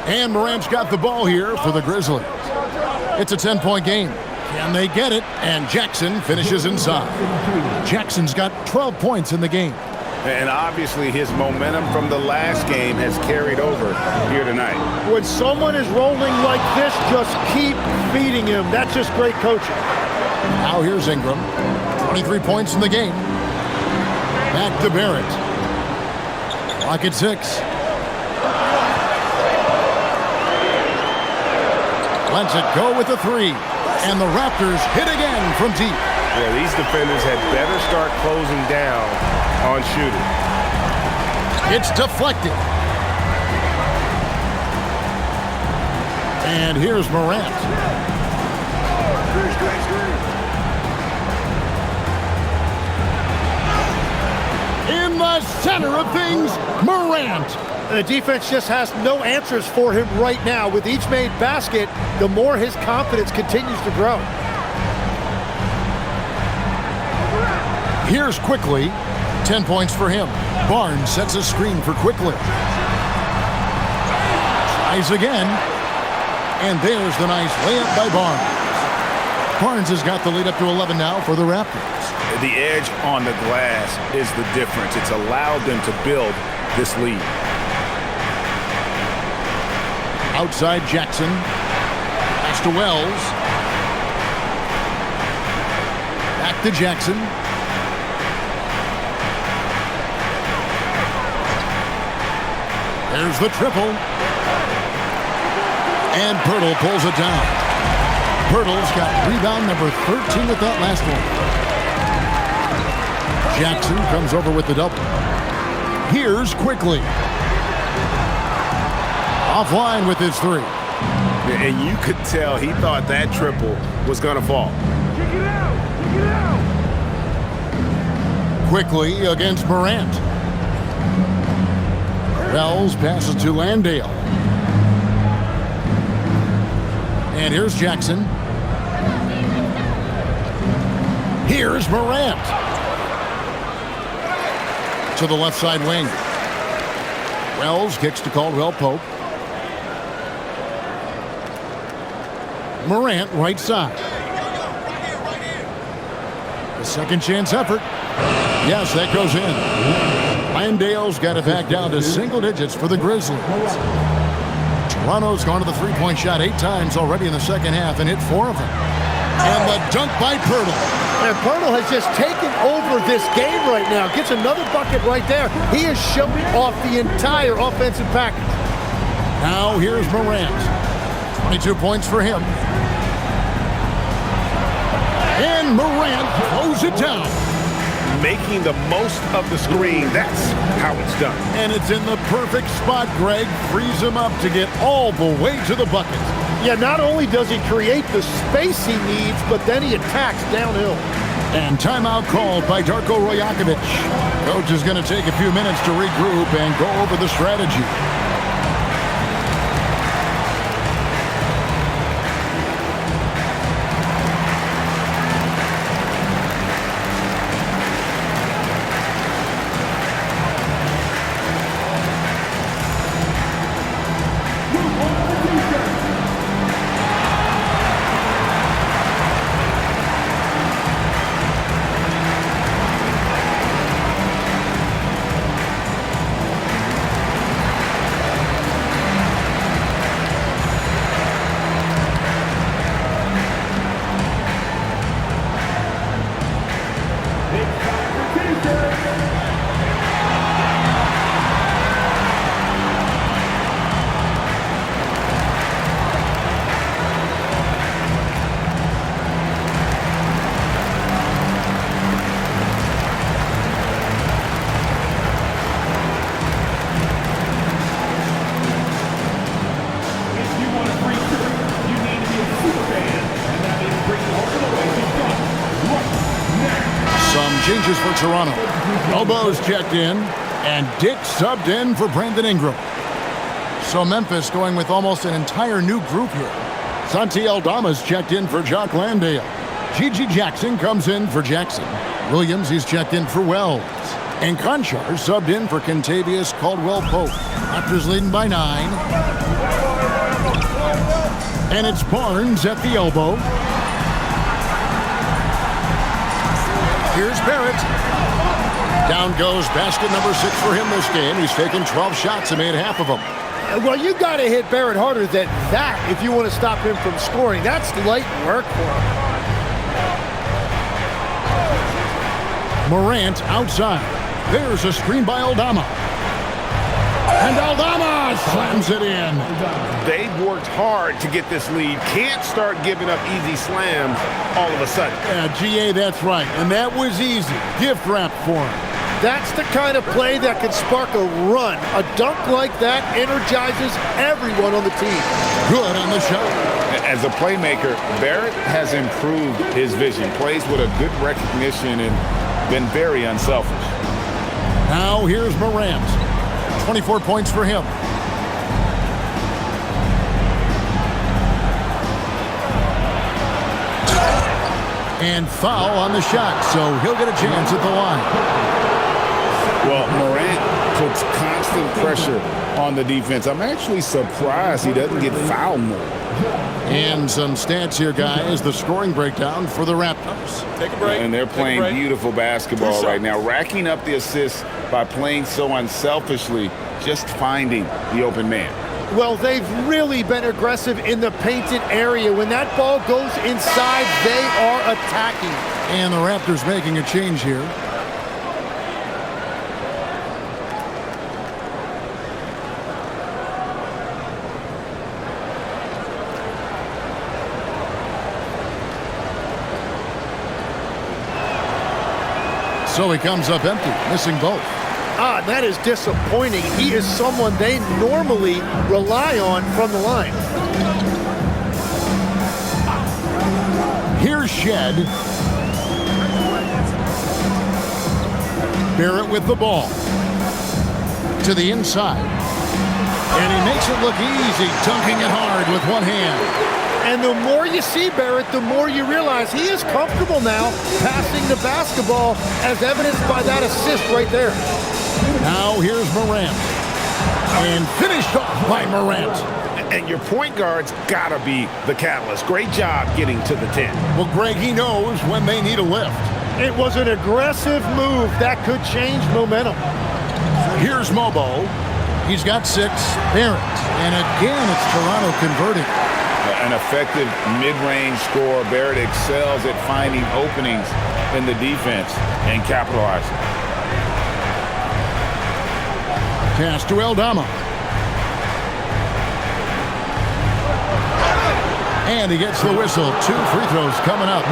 And Morant's got the ball here for the Grizzlies. It's a 10-point game. Can they get it? And Jackson finishes inside. Jackson's got 12 points in the game. And obviously his momentum from the last game has carried over here tonight. When someone is rolling like this, just keep feeding him. That's just great coaching. Now here's Ingram. 23 points in the game. Back to Barrett. Clock at 6. Lets it go with a 3. And the Raptors hit again from deep. Yeah, these defenders had better start closing down on shooting. It's deflected. And here's Morant. In the center of things, Morant. The defense just has no answers for him right now. With each made basket, the more his confidence continues to grow. Here's Quickly. 10 points for him. Barnes sets a screen for Quickly. Tries again. And there's the nice layup by Barnes. Barnes has got the lead up to 11 now for the Raptors. The edge on the glass is the difference. It's allowed them to build this lead. Outside Jackson. Pass to Wells. Back to Jackson. There's the triple. And Pirtle pulls it down. Pirtle's got rebound number 13 with that last one. Jackson comes over with the double. Here's Quickly. Offline with his 3. And you could tell he thought that triple was going to fall. Quickly against Morant. Wells passes to Landale. And here's Jackson. Here's Morant. To the left side wing. Wells kicks to Caldwell Pope. Morant right side. The second chance effort. Yes, that goes in. Landale's got it back down to single digits for the Grizzlies. Toronto's gone to the three-point shot 8 times already in the second half and hit 4 of them. And the dunk by Pirtle. And Pirtle has just taken over this game right now. Gets another bucket right there. He is showing off the entire offensive package. Now here's Morant. 22 points for him. And Morant throws it down. Making the most of the screen. That's how it's done. And it's in the perfect spot, Greg. Frees him up to get all the way to the bucket. Yeah, not only does he create the space he needs, but then he attacks downhill. And timeout called by Darko Rajakovic. Coach is going to take a few minutes to regroup and go over the strategy. Changes for Toronto. Elbows checked in, and Dick subbed in for Brandon Ingram. So Memphis going with almost an entire new group here. Santi Aldama's checked in for Jock Landale. Gigi Jackson comes in for Jackson. Williams, he's checked in for Wells. And Conchar subbed in for Kentavious Caldwell-Pope. Raptors leading by 9. And it's Barnes at the elbow. Here's Barrett. Down goes basket number 6 for him this game. He's taken 12 shots and made half of them. Well, you got to hit Barrett harder than that if you want to stop him from scoring. That's light work for him. Morant outside. There's a screen by Aldama. And Aldama slams it in. They've worked hard to get this lead. Can't start giving up easy slams all of a sudden. Yeah, GA, that's right. And that was easy. Gift wrap for him. That's the kind of play that can spark a run. A dunk like that energizes everyone on the team. Good on the shot. As a playmaker, Barrett has improved his vision. Plays with a good recognition and been very unselfish. Now here's Morant. 24 points for him. And foul on the shot, so he'll get a chance at the line. Well, Morant puts constant pressure on the defense. I'm actually surprised he doesn't get fouled more. And some stats here, guys. The scoring breakdown for the Raptors. Take a break. And they're playing beautiful basketball right now, racking up the assists by playing so unselfishly, just finding the open man. Well, they've really been aggressive in the painted area. When that ball goes inside, they are attacking. And the Raptors making a change here. So he comes up empty, missing both. That is disappointing. He is someone they normally rely on from the line. Here's Shed. Barrett with the ball. To the inside. And he makes it look easy, dunking it hard with one hand. And the more you see Barrett, the more you realize he is comfortable now passing the basketball, as evidenced by that assist right there. Now here's Morant. And finished off by Morant. And your point guard's got to be the catalyst. Great job getting to the 10. Well, Greg, he knows when they need a lift. It was an aggressive move that could change momentum. Here's Mobo. He's got 6. Barrett. And again, it's Toronto converting. An effective mid-range scorer. Barrett excels at finding openings in the defense and capitalizing. Pass to Aldama. And he gets the whistle. 2 free throws coming up.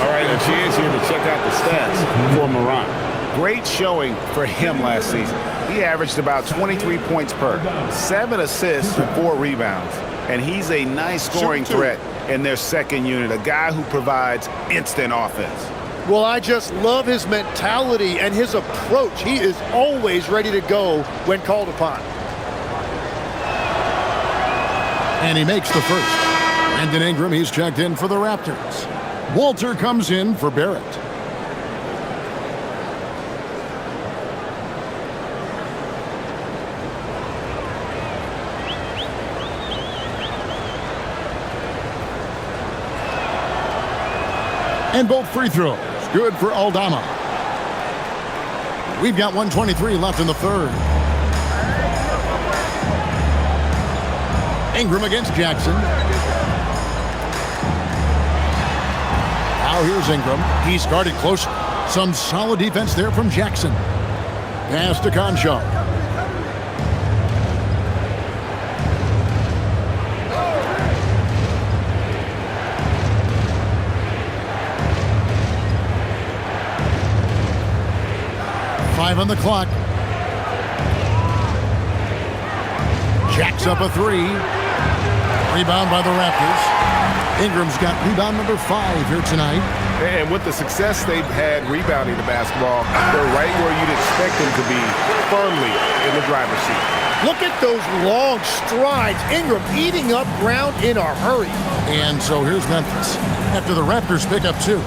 All right, a chance here to check out the stats for Morant. Great showing for him last season. He averaged about 23 points per, 7 assists and 4 rebounds. And he's a nice scoring threat in their second unit, a guy who provides instant offense. Well, I just love his mentality and his approach. He is always ready to go when called upon. And he makes the first. Brandon Ingram, he's checked in for the Raptors. Walter comes in for Barrett. And both free throws. Good for Aldama. We've got 1:23 left in the third. Ingram against Jackson. Now here's Ingram. He's guarded closer. Some solid defense there from Jackson. Pass to Concho. On the clock. Jacks up a 3. Rebound by the Raptors. Ingram's got rebound number 5 here tonight. And with the success they've had rebounding the basketball, they're right where you'd expect them to be, firmly in the driver's seat. Look at those long strides. Ingram eating up ground in a hurry. And so here's Memphis after the Raptors pick up 2.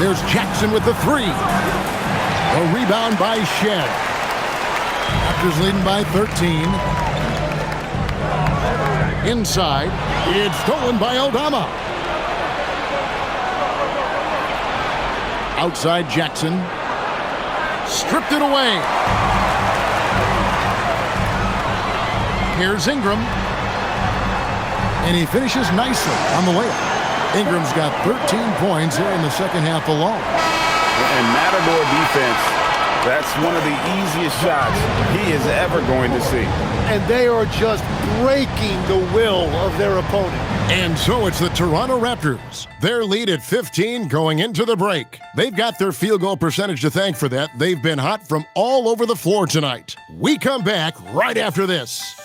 There's Jackson with the 3. A rebound by Shed. Raptors leading by 13. Inside. It's stolen by Aldama. Outside Jackson. Stripped it away. Here's Ingram. And he finishes nicely on the layup. Ingram's got 13 points here in the second half alone. And Matador defense, that's one of the easiest shots he is ever going to see. And they are just breaking the will of their opponent. And so it's the Toronto Raptors. Their lead at 15 going into the break. They've got their field goal percentage to thank for that. They've been hot from all over the floor tonight. We come back right after this.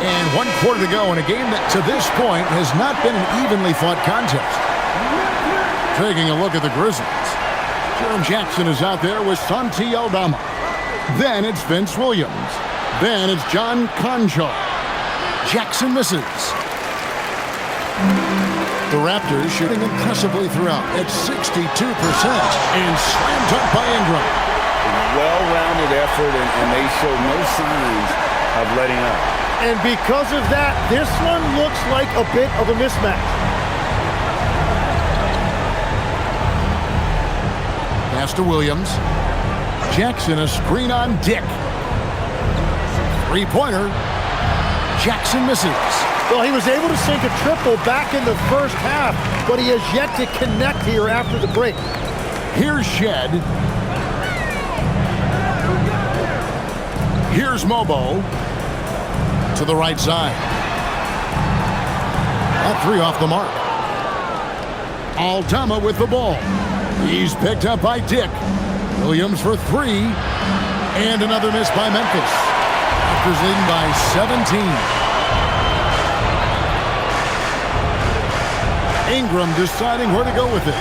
And 1 quarter to go in a game that to this point has not been an evenly fought contest. Taking a look at the Grizzlies. Jaren Jackson is out there with Santi Aldama. Then it's Vince Williams. Then it's John Concho. Jackson misses. The Raptors shooting impressively throughout at 62% and slam dunk by Ingram. Well-rounded effort, and they show no signs of letting up. And because of that, this one looks like a bit of a mismatch. Pass to Williams. Jackson, a screen on Dick. Three-pointer. Jackson misses. Well, he was able to sink a triple back in the first half, but he has yet to connect here after the break. Here's Shed. Here's Mobo. To the right side. That three off the mark. Aldama with the ball. He's picked up by Dick. Williams for three. And another miss by Memphis. Raptors leading by 17. Ingram deciding where to go with it.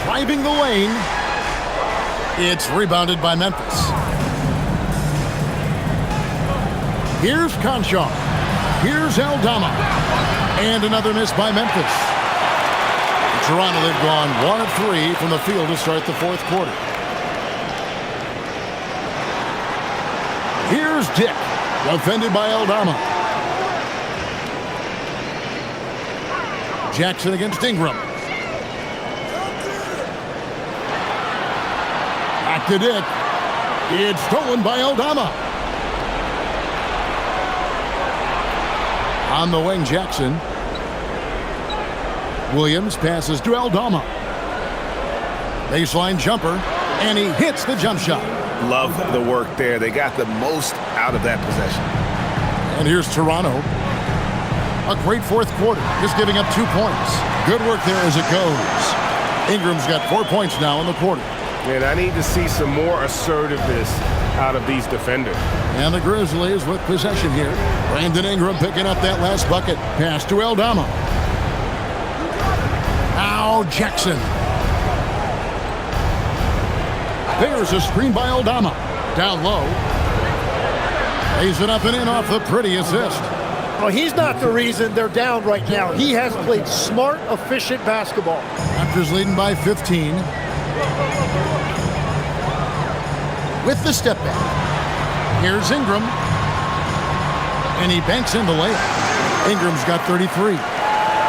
Driving the lane. It's rebounded by Memphis. Here's Conchar. Here's Aldama. And another miss by Memphis. Toronto, they've gone 1 of 3 from the field to start the fourth quarter. Here's Dick. Defended by Aldama. Jackson against Ingram. Back to Dick. It's stolen by Aldama. On the wing, Jackson. Williams passes to Aldama. Baseline jumper, and he hits the jump shot. Love the work there. They got the most out of that possession. And here's Toronto. A great fourth quarter, just giving up 2 points. Good work there as it goes. Ingram's got 4 points now in the quarter. And I need to see some more assertiveness out of these defenders. And the Grizzlies with possession here. Brandon Ingram picking up that last bucket. Pass to Aldama. Now Jackson. There's a screen by Aldama. Down low. Lays it up and in off the pretty assist. Well, he's not the reason they're down right now. He has played smart, efficient basketball. Raptors leading by 15. With the step back. Here's Ingram. And he banks in the layup. Ingram's got 33.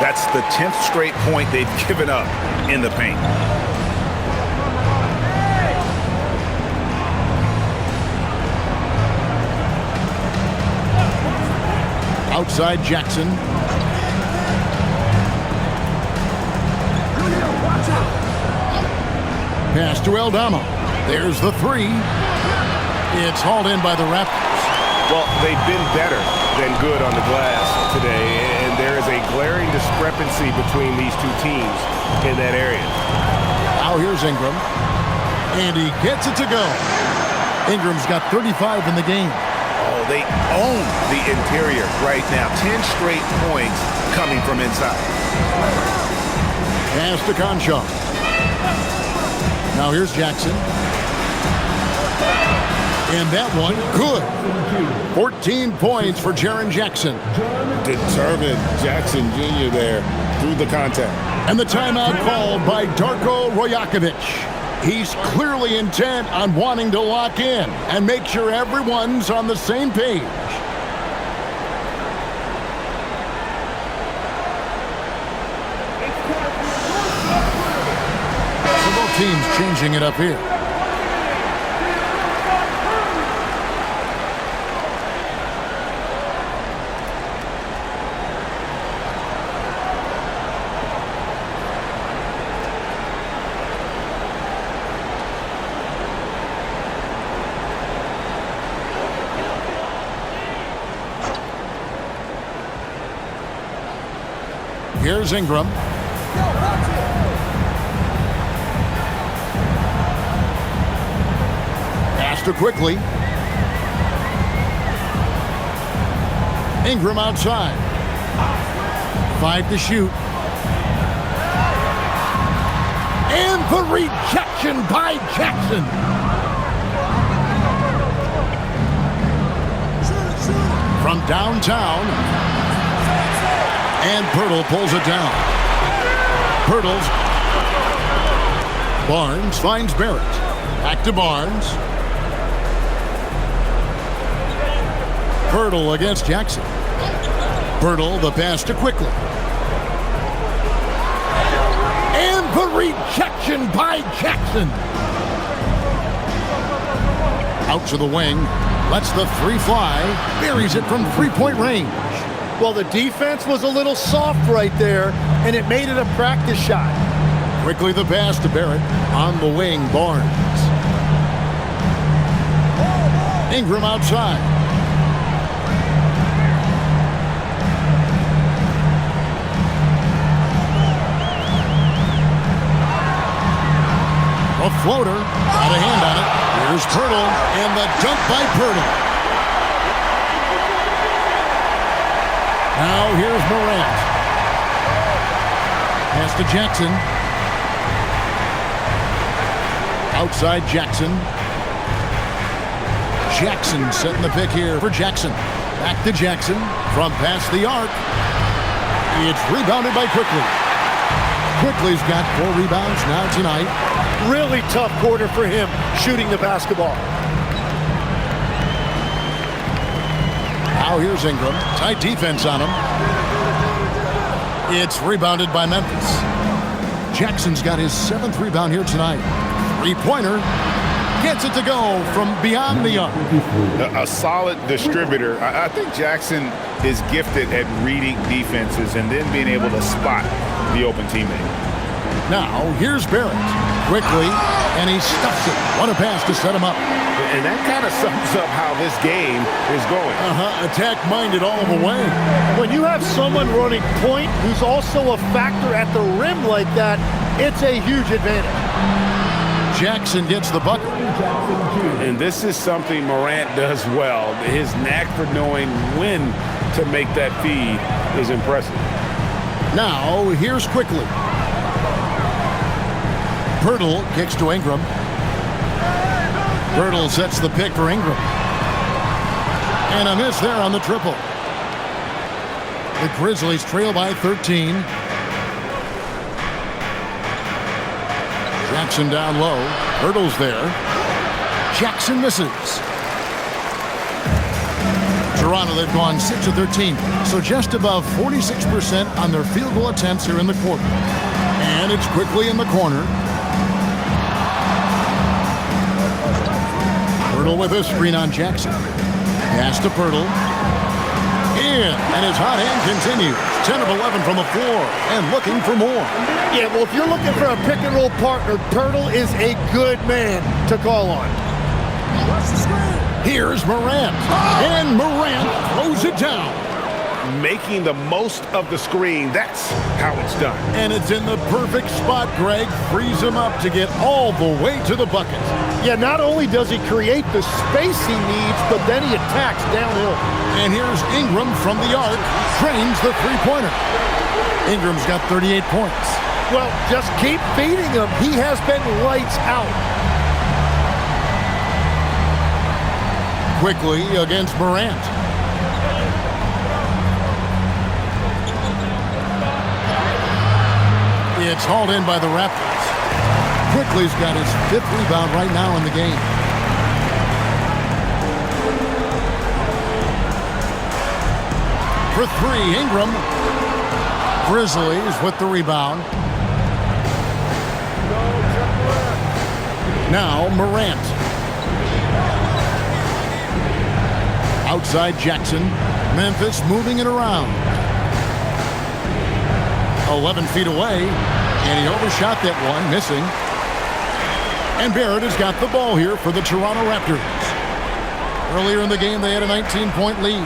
That's the 10th straight point they've given up in the paint. Outside Jackson. Pass to Aldama. There's the three. It's hauled in by the Raptors. Well, they've been better than good on the glass today, and there is a glaring discrepancy between these two teams in that area. Now here's Ingram, and he gets it to go. Ingram's got 35 in the game. Oh, they own the interior right now. 10 straight points coming from inside. Pass to Conchar. Now here's Jackson. And that one, good. 14 points for Jaren Jackson. Determined Jackson Jr. there through the contact. And the timeout called by Darko Rajakovic. He's clearly intent on wanting to lock in and make sure everyone's on the same page. So both teams changing it up here. Here's Ingram. Pass to quickly. Ingram outside. 5 to shoot. And the rejection by Jackson. From downtown. And Pirtle pulls it down. Pirtle's. Barnes finds Barrett. Back to Barnes. Pirtle against Jackson. Pirtle, the pass to quickly. And the rejection by Jackson. Out to the wing. Lets the three fly. Buries it from three-point range. Well, the defense was a little soft right there, and it made it a practice shot. Quickly the pass to Barrett. On the wing, Barnes. Ingram outside. A floater. Got a hand on it. Here's Pirtle. And the dunk by Pirtle. Now here's Morant. Pass to Jackson. Outside Jackson. Jackson setting the pick here for Jackson. Back to Jackson from past the arc. It's rebounded by Quickly. Quickly's got 4 rebounds now tonight. Really tough quarter for him shooting the basketball. Now here's Ingram. Tight defense on him. It's rebounded by Memphis. Jackson's got his 7th rebound here tonight. 3-pointer. Gets it to go from beyond the arc. A solid distributor. I think Jackson is gifted at reading defenses and then being able to spot the open teammate. Now, here's Barrett. Quickly, and he stuffs it. What a pass to set him up. And that kind of sums up how this game is going. Attack-minded all the way. When you have someone running point who's also a factor at the rim like that, it's a huge advantage. Jackson gets the bucket. And this is something Morant does well. His knack for knowing when to make that feed is impressive. Now, here's Quickly. Pirtle kicks to Ingram. Pirtle sets the pick for Ingram. And a miss there on the triple. The Grizzlies trail by 13. Jackson down low. Pirtle's there. Jackson misses. Toronto, they've gone 6 of 13, so just above 46% on their field goal attempts here in the quarter. And it's Quickly in the corner. Pirtle with a screen on Jackson. Pass to Pirtle. And his hot hand continues. 10 of 11 from the floor and looking for more. Yeah, well, if you're looking for a pick-and-roll partner, Pirtle is a good man to call on. Here's Morant. And Morant throws it down. Making the most of the screen. That's how it's done. And it's in the perfect spot, Greg. Frees him up to get all the way to the bucket. Yeah, not only does he create the space he needs, but then he attacks downhill. And here's Ingram from the arc. Drains the three-pointer. Ingram's got 38 points. Well, just keep feeding him. He has been lights out. Quickly against Morant. It's hauled in by the Raptors. Quickly's got his 5th rebound right now in the game. For 3, Ingram. Grizzlies with the rebound. Now Morant. Outside Jackson. Memphis moving it around. 11 feet away, and he overshot that one, missing. And Barrett has got the ball here for the Toronto Raptors. Earlier in the game, they had a 19-point lead.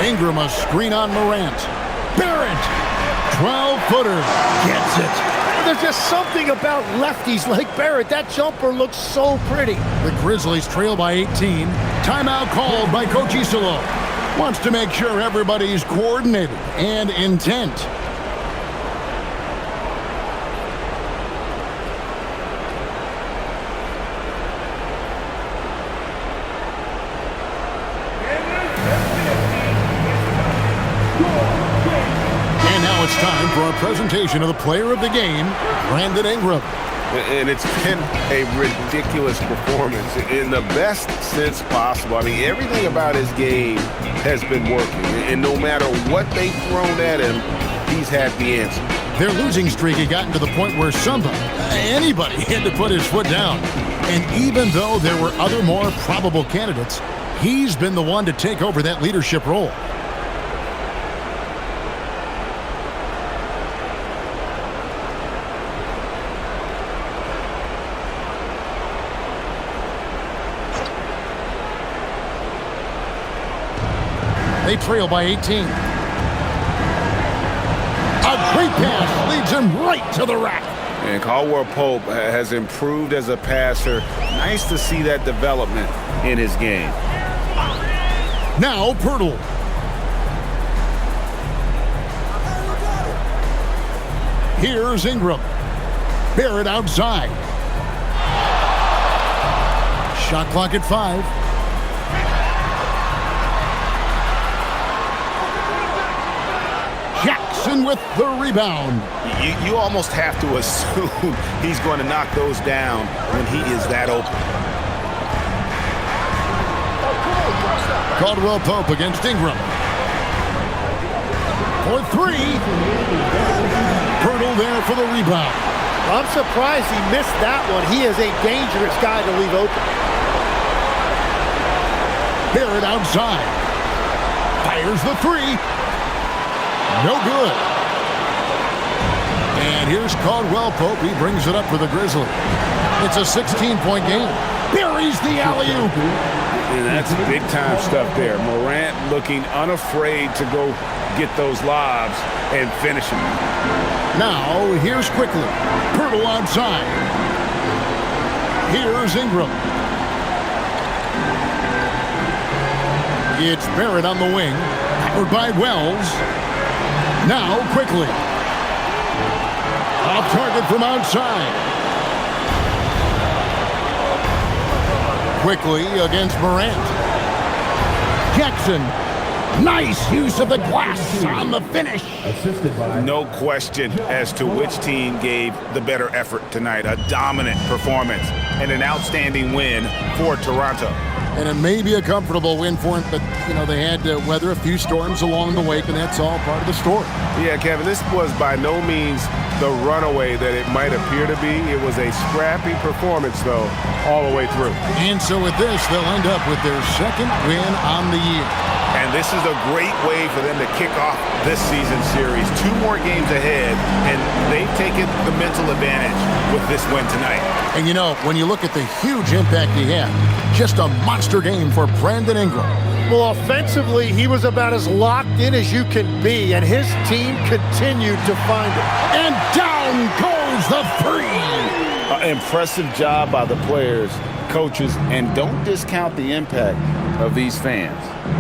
Ingram, a screen on Morant. Barrett, 12-footer, gets it. There's just something about lefties like Barrett. That jumper looks so pretty. The Grizzlies trail by 18. Timeout called by Coach Isolo. Wants to make sure everybody's coordinated and intent. And now it's time for a presentation of the player of the game, Brandon Ingram. And it's been a ridiculous performance in the best sense possible. I mean, everything about his game has been working. And no matter what they've thrown at him, he's had the answer. Their losing streak had gotten to the point where anybody had to put his foot down. And even though there were other more probable candidates, he's been the one to take over that leadership role. They trail by 18. A great pass leads him right to the rack. And Caldwell Pope has improved as a passer. Nice to see that development in his game. Now Pirtle. Here's Ingram. Barrett outside. Shot clock at 5. Jackson with the rebound. You almost have to assume he's going to knock those down when he is that open. Caldwell Pope against Ingram. For 3. Pirtle there for the rebound. I'm surprised he missed that one. He is a dangerous guy to leave open. Barrett outside. Fires the 3. No good. And here's Caldwell Pope. He brings it up for the Grizzlies. It's a 16-point game. Buries the alley-oop. And that's big-time stuff there. Morant looking unafraid to go get those lobs and finish them. Now, here's quickly. Pirtle outside. Here's Ingram. It's Barrett on the wing. Powered by Wells. Now, quickly. Off target from outside. Quickly against Morant. Jackson. Nice use of the glass on the finish. No question as to which team gave the better effort tonight. A dominant performance and an outstanding win for Toronto. And it may be a comfortable win for him, but, you know, they had to weather a few storms along the way, and that's all part of the story. Yeah, Kevin, this was by no means the runaway that it might appear to be. It was a scrappy performance, though, all the way through. And so with this, they'll end up with their second win on the year. And this is a great way for them to kick off this season series. 2 more games ahead, and they've taken the mental advantage with this win tonight. And, you know, when you look at the huge impact he had, just a monster game for Brandon Ingram. Well, offensively, he was about as locked in as you can be, and his team continued to find it. And down goes the 3. Impressive job by the players, coaches, and don't discount the impact of these fans.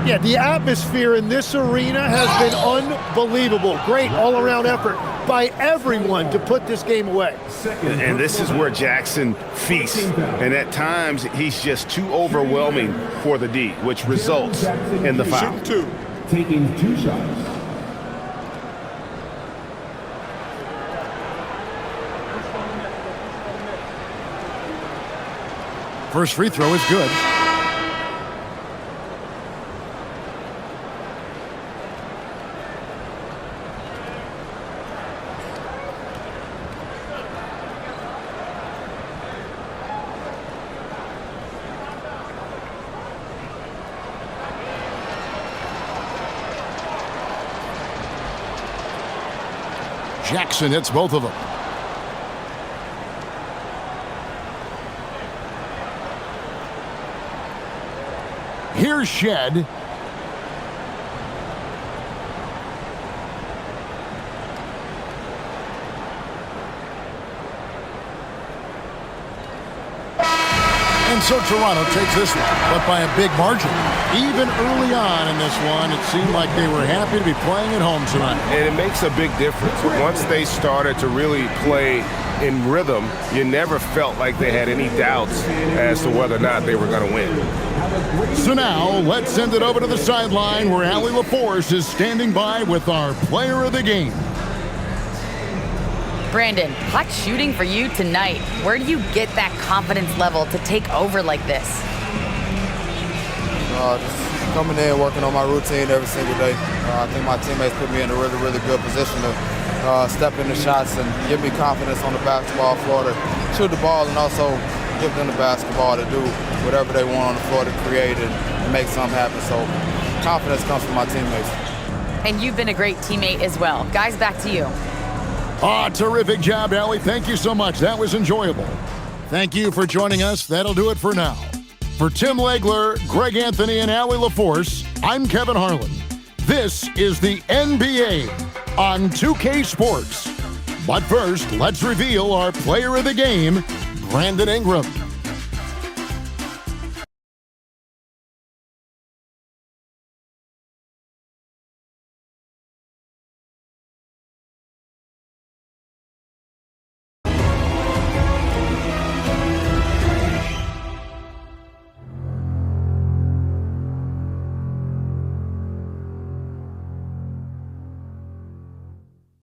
Yeah, the atmosphere in this arena has been unbelievable. Great all-around effort by everyone to put this game away. And this is where Jackson feasts. And at times, he's just too overwhelming for the D, which results in the foul. Shoot 2. Taking 2 shots. First free throw is good. Jackson hits both of them. Here's Shed. And so Toronto takes this one, but by a big margin. Even early on in this one, it seemed like they were happy to be playing at home tonight. And it makes a big difference. Once they started to really play in rhythm, you never felt like they had any doubts as to whether or not they were going to win. So now, let's send it over to the sideline where Allie LaForce is standing by with our player of the game. Brandon, hot shooting for you tonight. Where do you get that confidence level to take over like this? Just coming in, working on my routine every single day. I think my teammates put me in a really, really good position to step into shots and give me confidence on the basketball floor to shoot the ball and also give them the basketball to do whatever they want on the floor to create and make something happen. So confidence comes from my teammates. And you've been a great teammate as well. Guys, back to you. Terrific job, Allie. Thank you so much. That was enjoyable. Thank you for joining us. That'll do it for now. For Tim Legler, Greg Anthony, and Allie LaForce, I'm Kevin Harlan. This is the NBA on 2K Sports. But first, let's reveal our player of the game, Brandon Ingram.